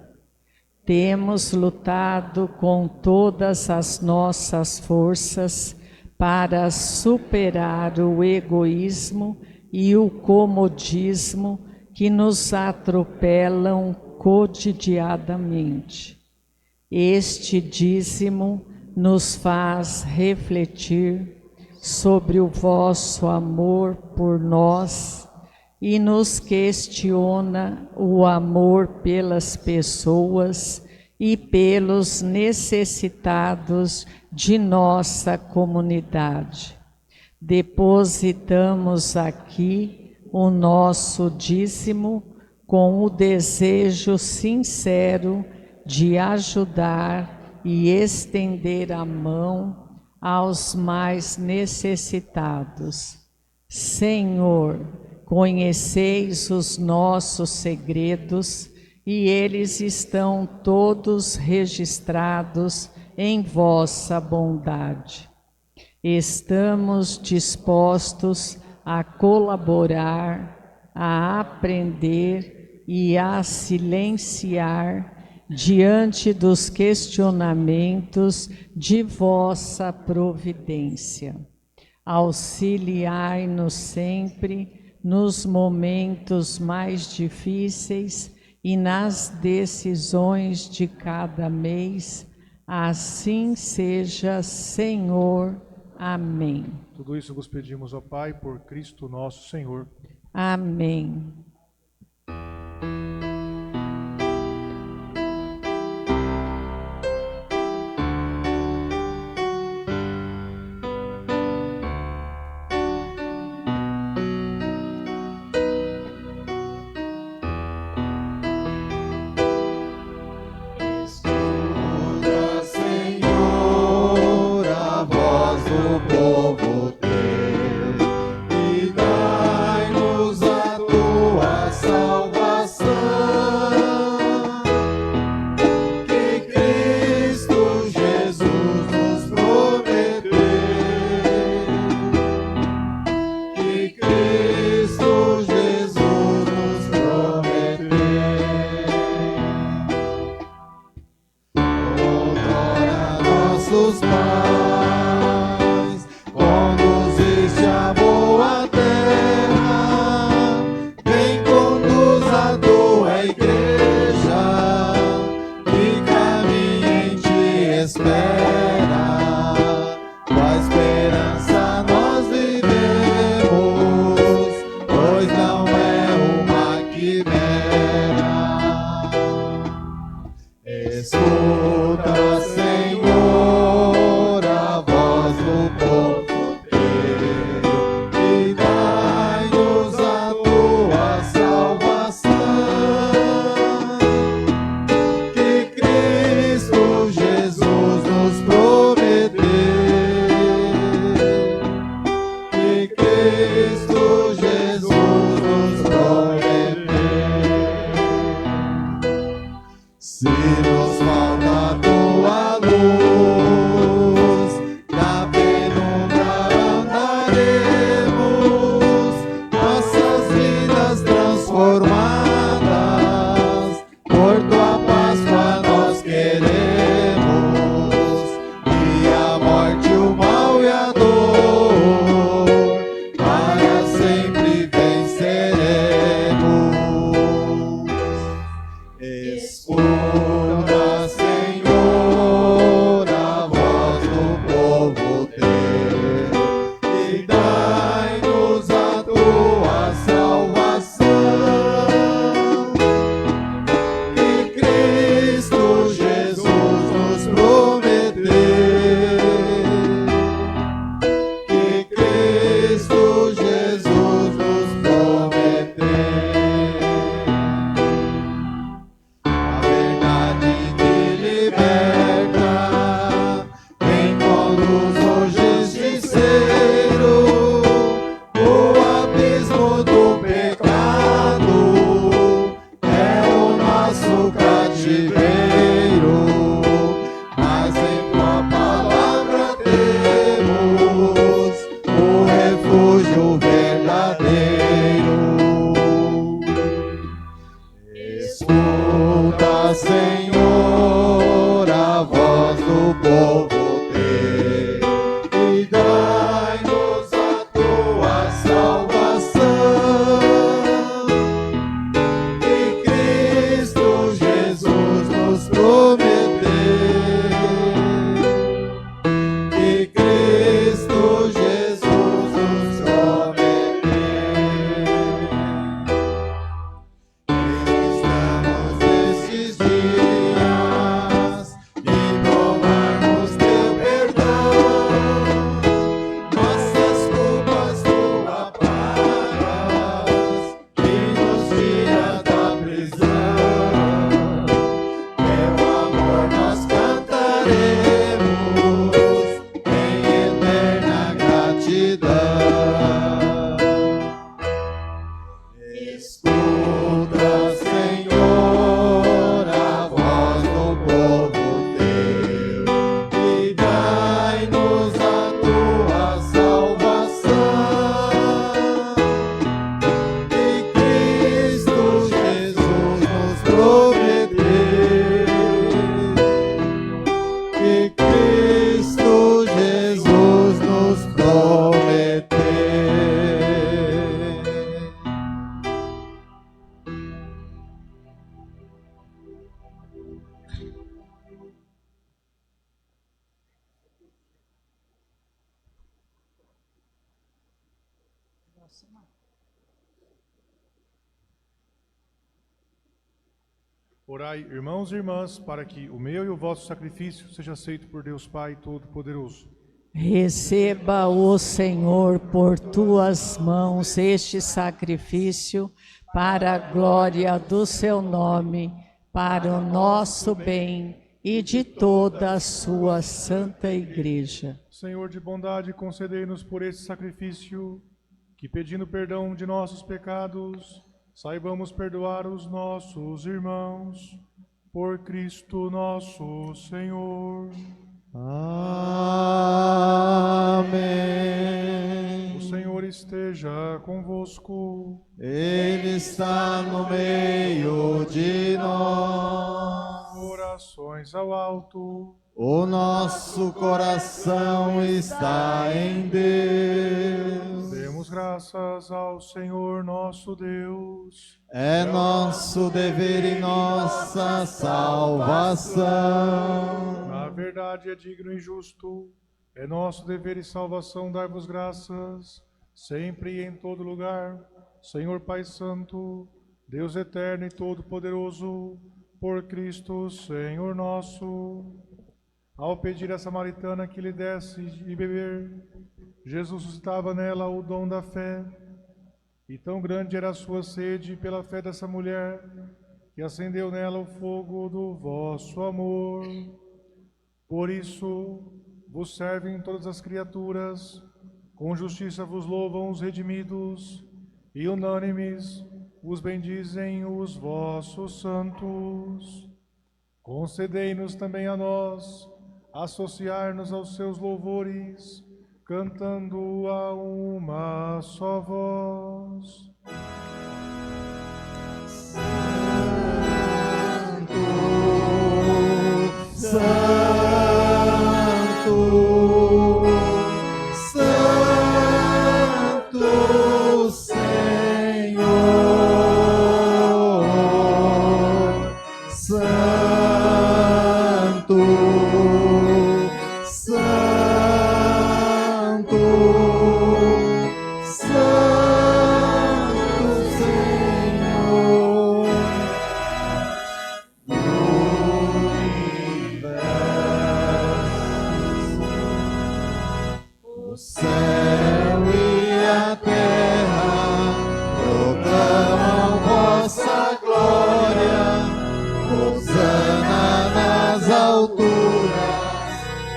Temos lutado com todas as nossas forças para superar o egoísmo e o comodismo que nos atropelam cotidianamente. Este dízimo nos faz refletir sobre o vosso amor por nós e nos questiona o amor pelas pessoas e pelos necessitados de nossa comunidade. Depositamos aqui o nosso dízimo com o desejo sincero de ajudar e estender a mão aos mais necessitados. Senhor, conheceis os nossos segredos e eles estão todos registrados em vossa bondade. Estamos dispostos a colaborar, a aprender e a silenciar diante dos questionamentos de vossa providência. Auxiliai-nos sempre nos momentos mais difíceis e nas decisões de cada mês. Assim seja, Senhor. Amém. Tudo isso vos pedimos, ó Pai, por Cristo nosso Senhor. Amém. Senhor, a voz do povo teu, e dai-nos a tua salvação, que Cristo Jesus nos prometeu, que Cristo Jesus nos prometeu. Outrora nossos pais conduziste a boa terra, vem conduz a tua igreja, que caminha em ti espera, com a esperança nós vivemos, pois não é uma quimera. Escuta, Senhor, a voz do povo teu, e dai-nos a tua salvação, do povo teu, e dai-nos a tua salvação. E Cristo Jesus nos prometeu, e Cristo Jesus nos prometeu. Estamos nesses dias de provarmos teu perdão, nossas culpas tu apagas e nos tiras da prisão. Teu amor nós cantaremos em eterna gratidão. Escuta, Senhor, a voz do povo teu, e dai-nos a tua salvação. E Cristo Jesus nos prometeu, e Cristo Jesus nos prometeu. Orai, irmãos e irmãs, para que o meu e o vosso sacrifício seja aceito por Deus Pai Todo-Poderoso. Receba o Senhor por tuas mãos este sacrifício para a glória do seu nome, para o nosso bem e de toda a sua santa igreja. Senhor de bondade, concedei-nos por este sacrifício, que pedindo perdão de nossos pecados, saibamos perdoar os nossos irmãos, por Cristo nosso Senhor. Amém. O Senhor esteja convosco. Ele está no meio de nós. Orações ao alto. O nosso coração está em Deus. Demos graças ao Senhor nosso Deus. É nosso dever e nossa salvação. Na verdade é digno e justo, é nosso dever e salvação dar-vos graças, sempre e em todo lugar, Senhor Pai Santo, Deus eterno e todo-poderoso, por Cristo Senhor nosso. Ao pedir à samaritana que lhe desse de beber, Jesus suscitava nela o dom da fé, e tão grande era a sua sede pela fé dessa mulher, que acendeu nela o fogo do vosso amor. Por isso vos servem todas as criaturas, com justiça vos louvam os redimidos, e unânimes vos bendizem os vossos santos. Concedei-nos também a nós associar-nos aos seus louvores, cantando a uma só voz. Santo, Santo, Senhor, Santo, Santo, Santo, Senhor. O céu e a terra proclamam vossa glória. Hosana nas alturas,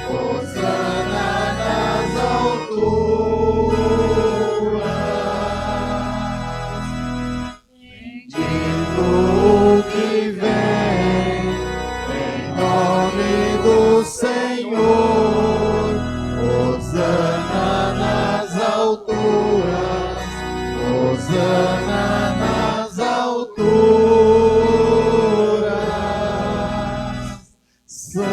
Hosana nas alturas. Bendito o que vem em nome do Senhor. Hosana nas alturas, Hosana nas alturas. Santo,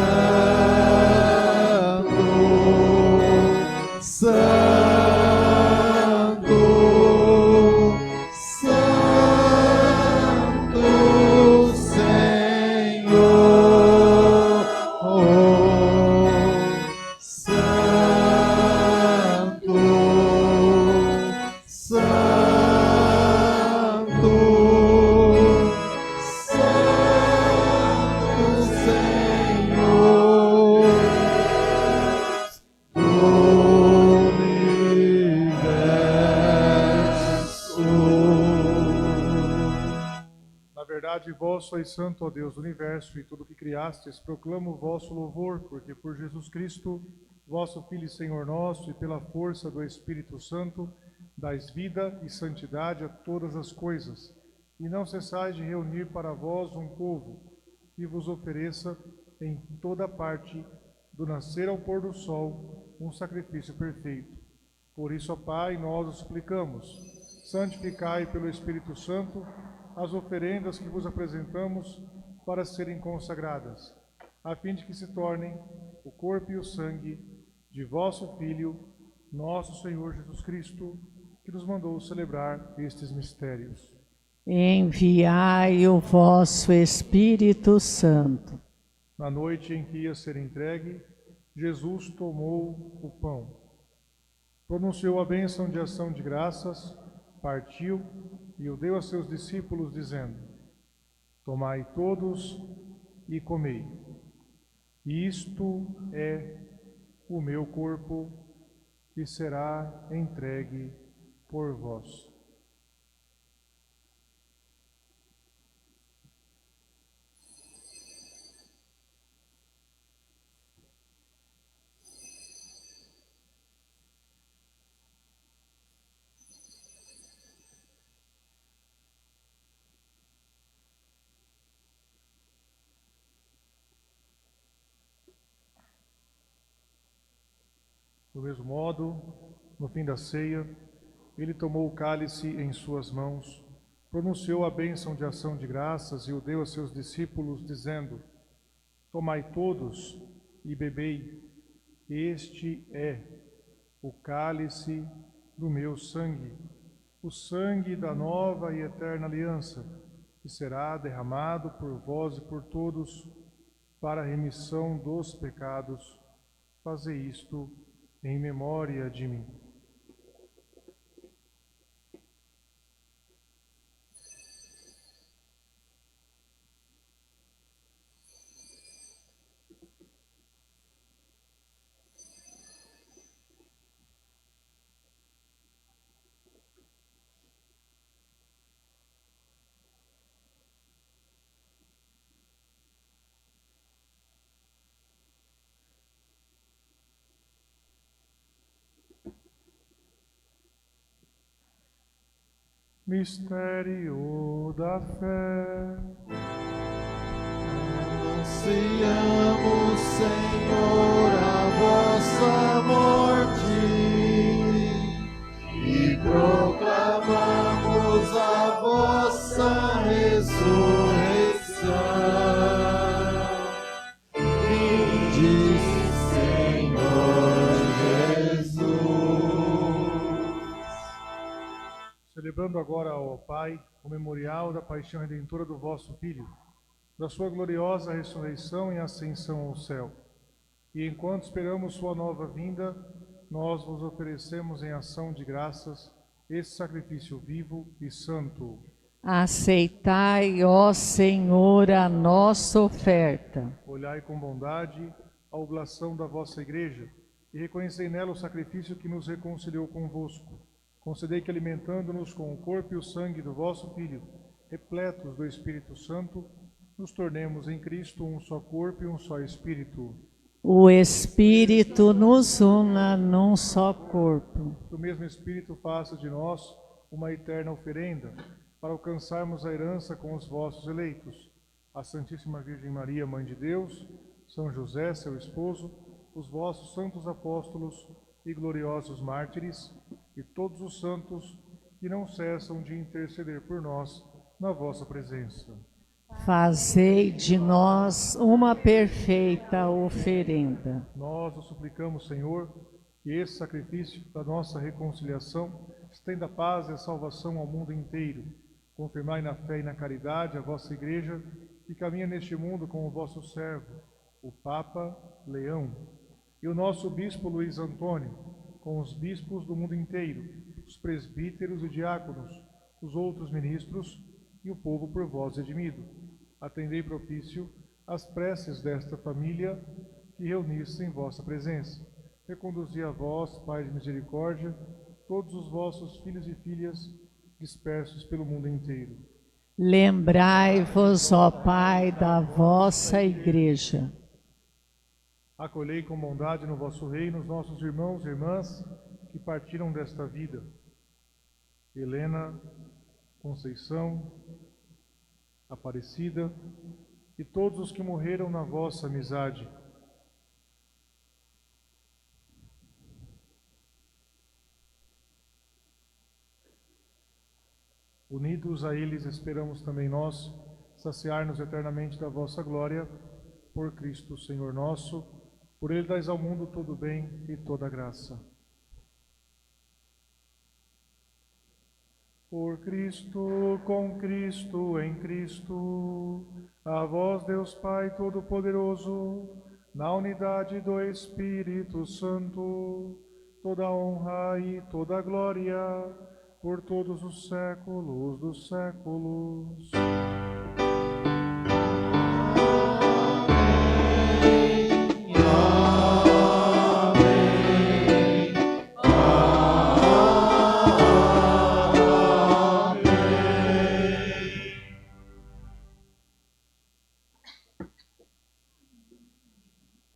vós sois santo, ó Deus do universo, e tudo que criastes proclama o vosso louvor, porque por Jesus Cristo, vosso Filho e Senhor nosso, e pela força do Espírito Santo, dais vida e santidade a todas as coisas, e não cessais de reunir para vós um povo, que vos ofereça em toda parte, do nascer ao pôr do sol, um sacrifício perfeito. Por isso, ó Pai, nós os suplicamos, santificai pelo Espírito Santo as oferendas que vos apresentamos para serem consagradas, a fim de que se tornem o corpo e o sangue de vosso Filho, nosso Senhor Jesus Cristo, que nos mandou celebrar estes mistérios. Enviai o vosso Espírito Santo. Na noite em que ia ser entregue, Jesus tomou o pão, pronunciou a bênção de ação de graças, partiu e o deu a seus discípulos, dizendo: tomai todos e comei. Isto é o meu corpo, que será entregue por vós. Do mesmo modo, no fim da ceia, ele tomou o cálice em suas mãos, pronunciou a bênção de ação de graças e o deu a seus discípulos, dizendo: tomai todos e bebei, este é o cálice do meu sangue, o sangue da nova e eterna aliança, que será derramado por vós e por todos para a remissão dos pecados. Fazei isto em memória de mim. Mistério da fé. Anunciamos, Senhor, a vossa morte e proclamamos a vossa ressurreição. Vinde, Senhor Jesus. Celebrando agora, ó Pai, o memorial da paixão redentora do vosso Filho, da sua gloriosa ressurreição e ascensão ao céu. E enquanto esperamos sua nova vinda, nós vos oferecemos em ação de graças esse sacrifício vivo e santo. Aceitai, ó Senhor, a nossa oferta. Olhai com bondade a oblação da vossa Igreja e reconhecei nela o sacrifício que nos reconciliou convosco. Concedei que, alimentando-nos com o corpo e o sangue do vosso Filho, repletos do Espírito Santo, nos tornemos em Cristo um só corpo e um só Espírito. O Espírito nos una num só corpo. Que o mesmo Espírito faça de nós uma eterna oferenda, para alcançarmos a herança com os vossos eleitos. A Santíssima Virgem Maria, Mãe de Deus, São José, seu esposo, os vossos santos apóstolos e gloriosos mártires, e todos os santos que não cessam de interceder por nós na vossa presença. Fazei de nós uma perfeita oferenda. Nós o suplicamos, Senhor, que esse sacrifício da nossa reconciliação estenda paz e a salvação ao mundo inteiro. Confirmai na fé e na caridade a vossa Igreja, que caminha neste mundo com o vosso servo, o Papa Leão, e o nosso Bispo Luiz Antônio, com os bispos do mundo inteiro, os presbíteros e diáconos, os outros ministros e o povo por vós redimido. Atendei propício as preces desta família que reunisse em vossa presença. Reconduzi a vós, Pai de misericórdia, todos os vossos filhos e filhas dispersos pelo mundo inteiro. Lembrai-vos, ó Pai, da vossa Igreja. Acolhei com bondade no vosso reino os nossos irmãos e irmãs que partiram desta vida. Helena, Conceição, Aparecida e todos os que morreram na vossa amizade. Unidos a eles, esperamos também nós saciar-nos eternamente da vossa glória, por Cristo Senhor nosso. Por Ele dais ao mundo todo o bem e toda a graça. Por Cristo, com Cristo, em Cristo, a vós, Deus Pai Todo-Poderoso, na unidade do Espírito Santo, toda a honra e toda a glória, por todos os séculos dos séculos.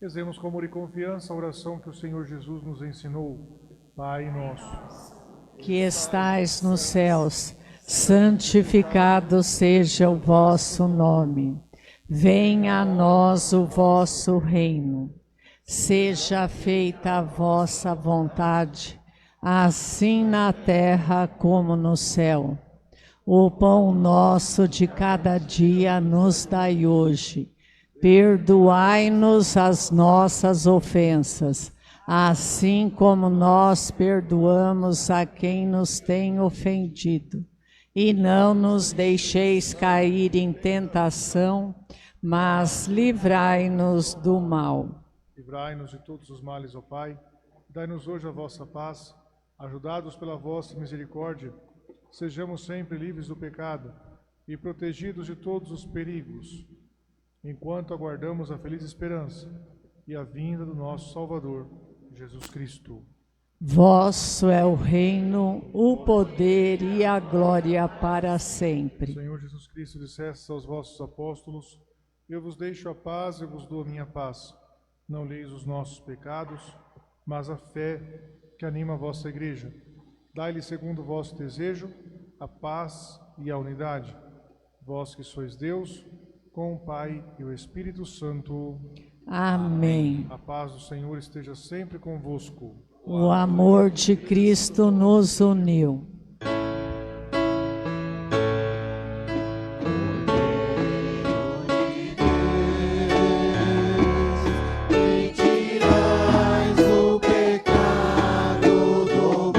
Rezemos com amor e confiança a oração que o Senhor Jesus nos ensinou. Pai nosso, que estais nos céus, santificado seja o vosso nome. Venha a nós o vosso reino. Seja feita a vossa vontade, assim na terra como no céu. O pão nosso de cada dia nos dai hoje. Perdoai-nos as nossas ofensas, assim como nós perdoamos a quem nos tem ofendido. E não nos deixeis cair em tentação, mas livrai-nos do mal. livrai-nos de todos os males, ó Pai. Dai-nos hoje a vossa paz. Ajudados pela vossa misericórdia, sejamos sempre livres do pecado e protegidos de todos os perigos, enquanto aguardamos a feliz esperança e a vinda do nosso Salvador, Jesus Cristo. Vosso é o reino, o poder e a glória para sempre. Senhor Jesus Cristo, disseste aos vossos apóstolos: eu vos deixo a paz, eu vos dou a minha paz. Não leis os nossos pecados, mas a fé que anima a vossa igreja. Dai-lhe, segundo o vosso desejo, a paz e a unidade. Vós que sois Deus, com o Pai e o Espírito Santo. Amém. A paz do Senhor esteja sempre convosco. O amor de Cristo nos uniu. E tirais o pecado do mundo.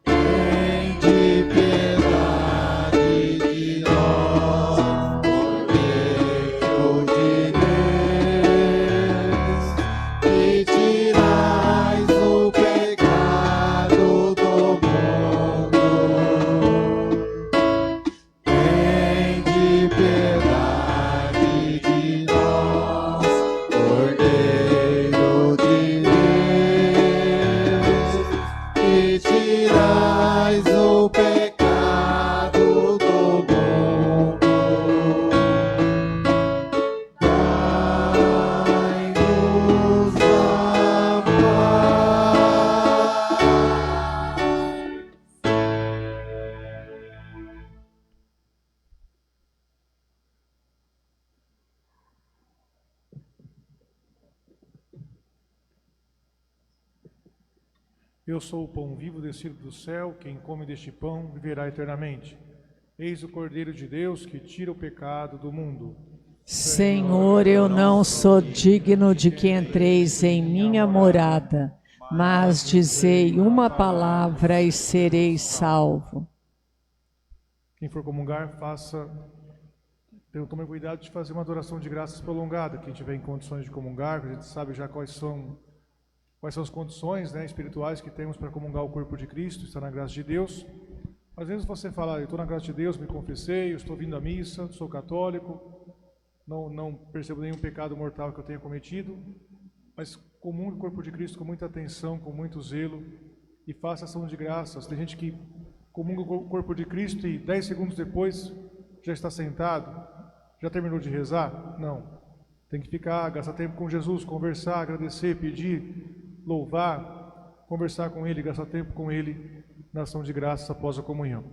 Tende piedade de nós, Cordeiro de Deus. E tirais o pecado do mundo. Tende piedade de nós, Cordeiro de Deus, e tirais o pecado do mundo. Dai-nos a paz. Eu sou o pão vivo descido do céu, quem come deste pão viverá eternamente. Eis o Cordeiro de Deus que tira o pecado do mundo. Senhor, eu não sou digno de que entreis em minha morada, mas dizei uma palavra e serei salvo. Quem for comungar, tome cuidado de fazer uma adoração de graças prolongada. Quem tiver em condições de comungar, a gente sabe já quais são as condições, espirituais que temos para comungar o corpo de Cristo, estar na graça de Deus. Às vezes você fala: eu estou na graça de Deus, me confessei, eu estou vindo à missa, sou católico, não percebo nenhum pecado mortal que eu tenha cometido, mas comungue o corpo de Cristo com muita atenção, com muito zelo, e faça ação de graças. Tem gente que comunga o corpo de Cristo e 10 segundos depois já está sentado? Já terminou de rezar? Não. Tem que ficar, gastar tempo com Jesus, conversar, agradecer, pedir, louvar, conversar com Ele, gastar tempo com Ele na ação de graças após a comunhão.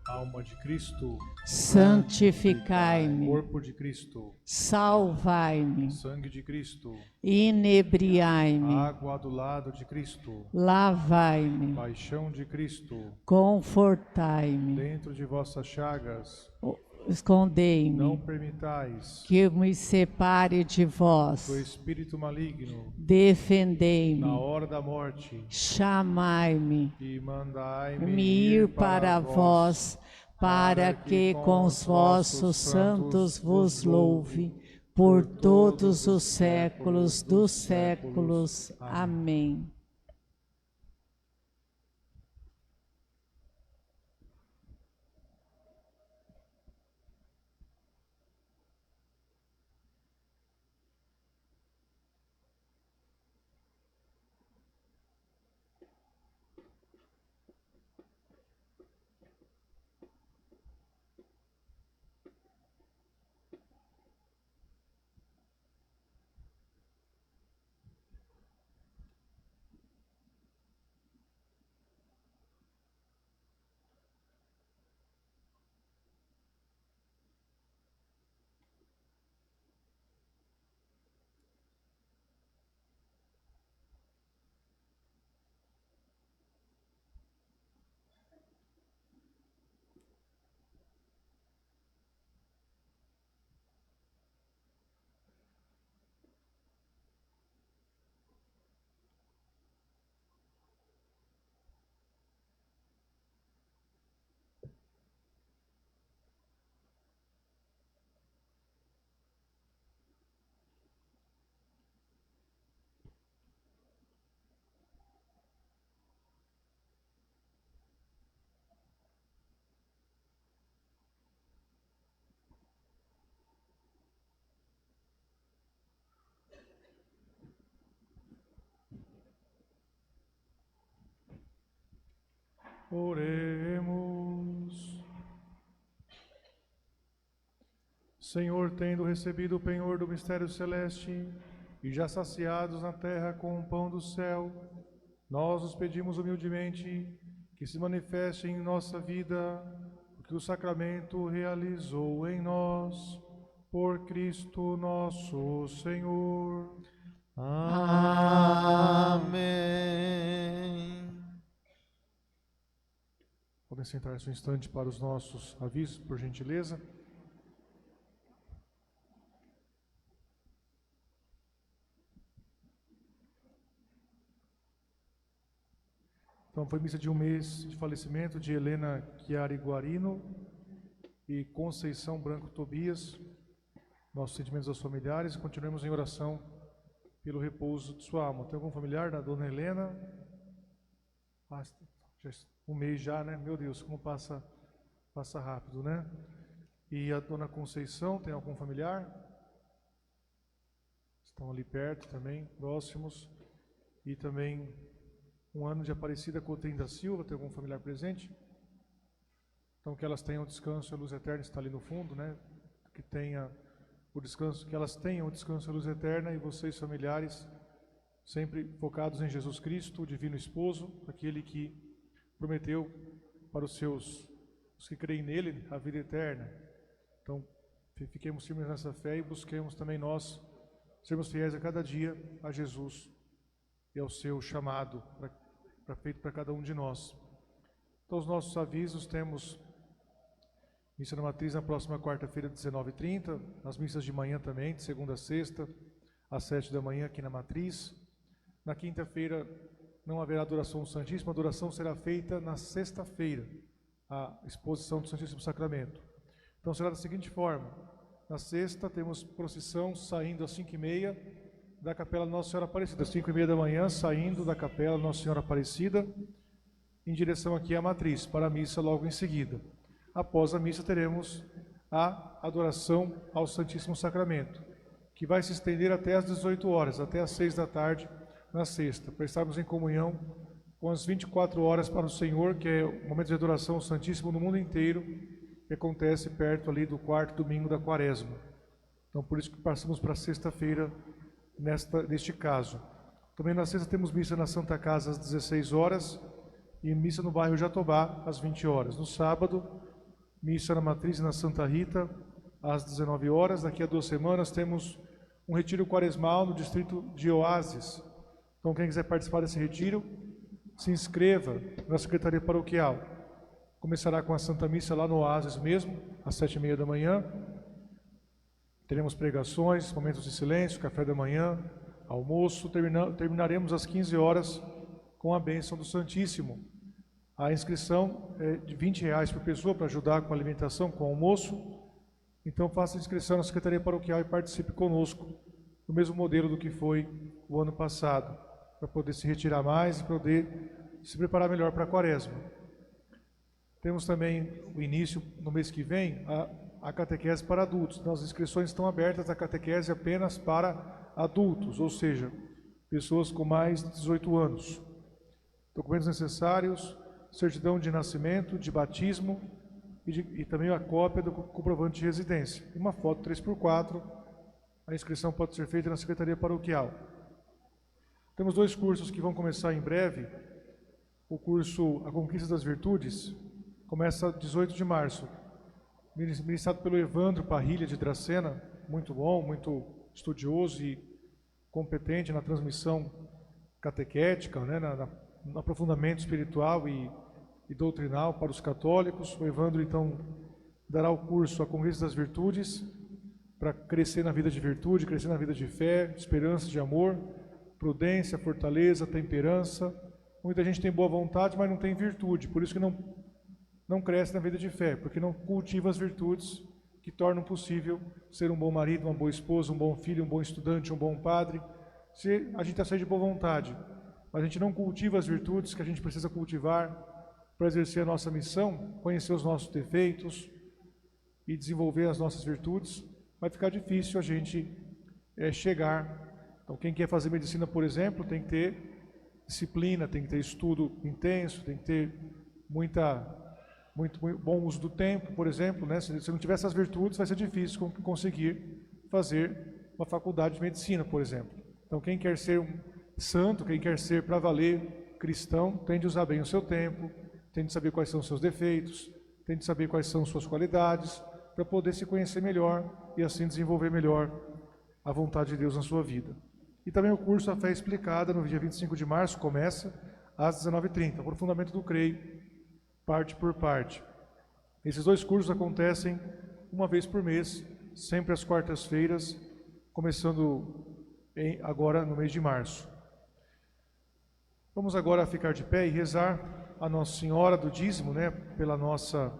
Alma de Cristo, santificai-me. corpo de Cristo, Salvai-me. sangue de Cristo, Inebriai-me. água do lado de Cristo, Lavai-me. paixão de Cristo, Confortai-me. dentro de vossas chagas, não Escondei-me. permitais Que eu me separe de vós. do espírito maligno, Defendei-me. na hora da morte, Chamai-me. e mandai-me Me ir para vós, para que com os vossos santos vos louve, por todos os séculos dos séculos. Amém. Oremos. Senhor, tendo recebido o penhor do mistério celeste e já saciados na terra com o pão do céu, nós os pedimos humildemente que se manifeste em nossa vida o que o sacramento realizou em nós, por Cristo nosso Senhor. Amém. Podem sentar-se um instante para os nossos avisos, por gentileza. Então, foi missa de um mês de falecimento de Helena Chiari Guarino e Conceição Branco Tobias. Nossos sentimentos aos familiares e continuemos em oração pelo repouso de sua alma. Tem algum familiar da dona Helena? Um mês já, né? Meu Deus, como passa rápido, né? E a dona Conceição, tem algum familiar? Estão ali perto também, próximos. E também um ano de Aparecida Coutinho da Silva, tem algum familiar presente? Então que elas tenham descanso, a luz eterna está ali no fundo, né? Que tenha o descanso, que elas tenham o descanso, a luz eterna, e vocês familiares sempre focados em Jesus Cristo, o divino esposo, aquele que prometeu para os que creem nele, a vida eterna. Então, fiquemos firmes nessa fé e busquemos também nós sermos fiéis a cada dia a Jesus e ao seu chamado feito para cada um de nós. Então, os nossos avisos: temos missa na Matriz na próxima quarta-feira, 19h30, as missas de manhã também, de segunda a sexta, às 7 da manhã aqui na Matriz. Na quinta-feira não haverá adoração santíssima, a adoração será feita na sexta-feira, a exposição do Santíssimo Sacramento. Então será da seguinte forma: Na sexta, temos procissão saindo às 5h30 da Capela Nossa Senhora Aparecida. 5h30 da manhã, saindo da Capela Nossa Senhora Aparecida, em direção aqui à Matriz, para a missa logo em seguida. Após a missa, teremos a adoração ao Santíssimo Sacramento, que vai se estender até às 18 horas, até às 6 da tarde, na sexta, para estarmos em comunhão com as 24 horas para o Senhor, que é o momento de adoração ao Santíssimo no mundo inteiro, que acontece perto ali do 4º domingo da Quaresma. Então, por isso que passamos para sexta-feira, neste caso. Também na sexta temos missa na Santa Casa às 16 horas e missa no bairro Jatobá às 20 horas. No sábado, missa na Matriz e na Santa Rita às 19 horas. Daqui a 2 semanas temos um retiro quaresmal no distrito de Oásis. Então, quem quiser participar desse retiro, se inscreva na Secretaria Paroquial. Começará com a Santa Missa lá no Oásis mesmo, às 7h30 da manhã. Teremos pregações, momentos de silêncio, café da manhã, almoço. Terminaremos às 15 horas com a bênção do Santíssimo. A inscrição é de R$20 por pessoa para ajudar com a alimentação, com o almoço. Então faça a inscrição na Secretaria Paroquial e participe conosco, do mesmo modelo do que foi o ano passado, para poder se retirar mais e poder se preparar melhor para a Quaresma. Temos também o início, no mês que vem, a catequese para adultos. Então, as inscrições estão abertas à catequese apenas para adultos, ou seja, pessoas com mais de 18 anos. Documentos necessários, certidão de nascimento, de batismo e também a cópia do comprovante de residência. Uma foto 3x4, a inscrição pode ser feita na Secretaria Paroquial. Temos 2 cursos que vão começar em breve. O curso A Conquista das Virtudes começa 18 de março, ministrado pelo Evandro Parrilha de Dracena, muito bom, muito estudioso e competente na transmissão catequética, né, no aprofundamento espiritual e doutrinal para os católicos. O Evandro, então, dará o curso A Conquista das Virtudes, para crescer na vida de virtude, crescer na vida de fé, de esperança, de amor, prudência, fortaleza, temperança. Muita gente tem boa vontade, mas não tem virtude, por isso que não cresce na vida de fé, porque não cultiva as virtudes que tornam possível ser um bom marido, uma boa esposa, um bom filho, um bom estudante, um bom padre. Se a gente está cheio de boa vontade, mas a gente não cultiva as virtudes que a gente precisa cultivar para exercer a nossa missão, conhecer os nossos defeitos e desenvolver as nossas virtudes, vai ficar difícil a gente chegar. Então, quem quer fazer medicina, por exemplo, tem que ter disciplina, tem que ter estudo intenso, tem que ter muito bom uso do tempo, por exemplo, né? Se não tiver essas virtudes, vai ser difícil conseguir fazer uma faculdade de medicina, por exemplo. Então, quem quer ser um santo, quem quer ser para valer cristão, tem de usar bem o seu tempo, tem de saber quais são os seus defeitos, tem de saber quais são suas qualidades, para poder se conhecer melhor e assim desenvolver melhor a vontade de Deus na sua vida. E também o curso A Fé Explicada, no dia 25 de março, começa às 19h30, Aprofundamento do Creio, parte por parte. Esses 2 cursos acontecem uma vez por mês, sempre às quartas-feiras, começando agora no mês de março. Vamos agora ficar de pé e rezar a Nossa Senhora do Dízimo, né, pela nossa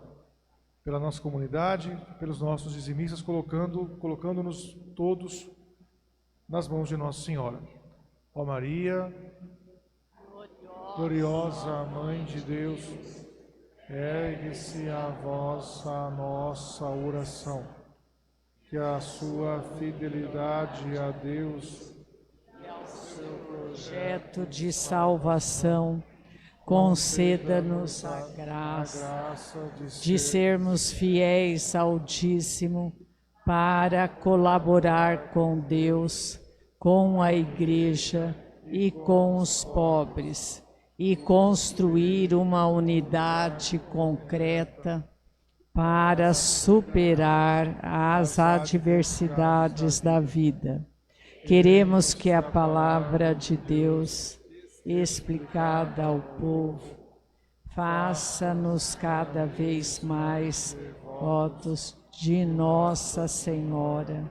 comunidade, pelos nossos dizimistas, colocando-nos todos nas mãos de Nossa Senhora. Ó Maria, gloriosa Mãe de Deus, ergue-se a vossa nossa oração, que a sua fidelidade a Deus e ao seu projeto de salvação conceda-nos a graça de sermos fiéis ao Dízimo para colaborar com Deus, com a Igreja e com os pobres e construir uma unidade concreta para superar as adversidades da vida. Queremos que a palavra de Deus, explicada ao povo, faça-nos cada vez mais devotos de Nossa Senhora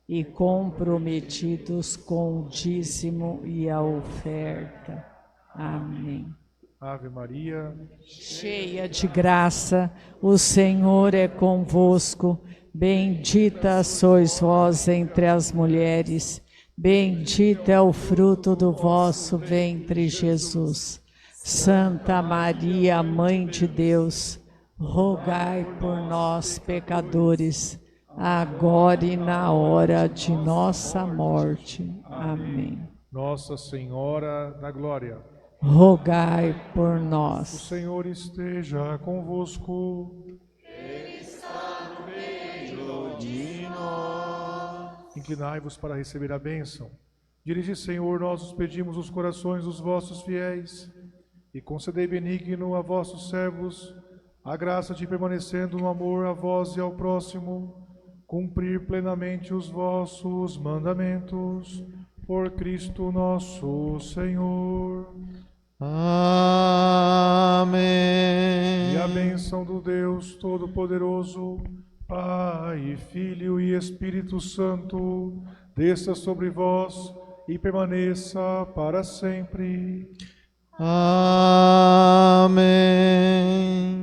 e comprometidos com o dízimo e a oferta. Amém. Ave Maria, cheia de graça, o Senhor é convosco. Bendita sois vós entre as mulheres, bendito é o fruto do vosso ventre, Jesus. Santa Maria, Mãe de Deus, rogai por nós, pecadores, agora e na hora de nossa morte. Amém. Nossa Senhora da Glória, Rogai por o nós. Senhor esteja convosco. Inclinai-vos para receber a bênção. Dirige, Senhor, nós os pedimos os corações dos vossos fiéis, e concedei benigno a vossos servos a graça de, permanecendo no amor a vós e ao próximo, cumprir plenamente os vossos mandamentos. Por Cristo nosso Senhor. Amém. E a bênção do Deus Todo-Poderoso, Pai, Filho e Espírito Santo, desça sobre vós e permaneça para sempre. Amém.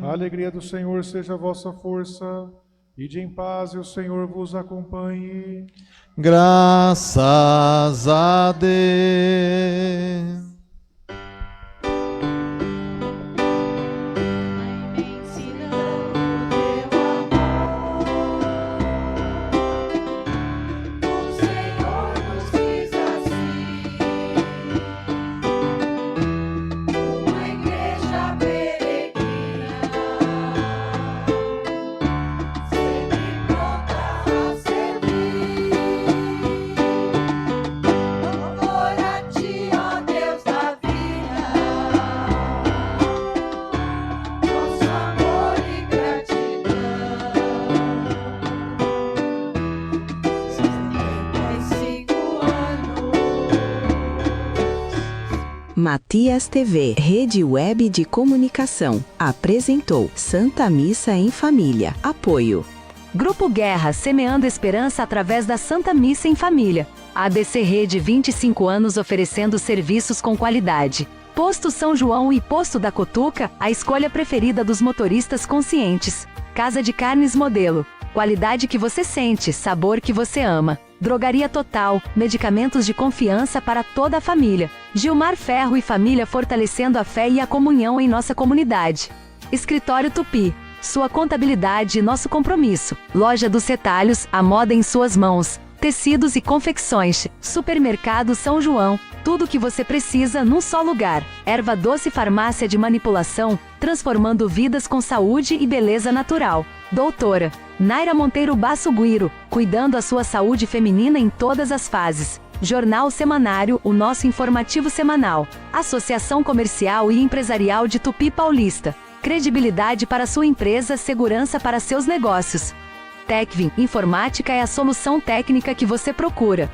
A alegria do Senhor seja a vossa força, e de em paz o Senhor vos acompanhe. Graças a Deus. Matias TV, Rede Web de Comunicação, apresentou Santa Missa em Família. Apoio. Grupo Guerra, semeando esperança através da Santa Missa em Família. ADC Rede, 25 anos oferecendo serviços com qualidade. Posto São João e Posto da Cotuca, a escolha preferida dos motoristas conscientes. Casa de Carnes Modelo. Qualidade que você sente, sabor que você ama. Drogaria Total, medicamentos de confiança para toda a família. Gilmar Ferro e família fortalecendo a fé e a comunhão em nossa comunidade. Escritório Tupi, sua contabilidade e nosso compromisso. Loja dos Retalhos, a moda em suas mãos. Tecidos e confecções. Supermercado São João, tudo o que você precisa num só lugar. Erva Doce Farmácia de Manipulação, transformando vidas com saúde e beleza natural. Doutora Naira Monteiro Basso Guiro, cuidando a sua saúde feminina em todas as fases. Jornal Semanário, o nosso informativo semanal. Associação Comercial e Empresarial de Tupi Paulista. Credibilidade para sua empresa, segurança para seus negócios. Techvin, informática é a solução técnica que você procura.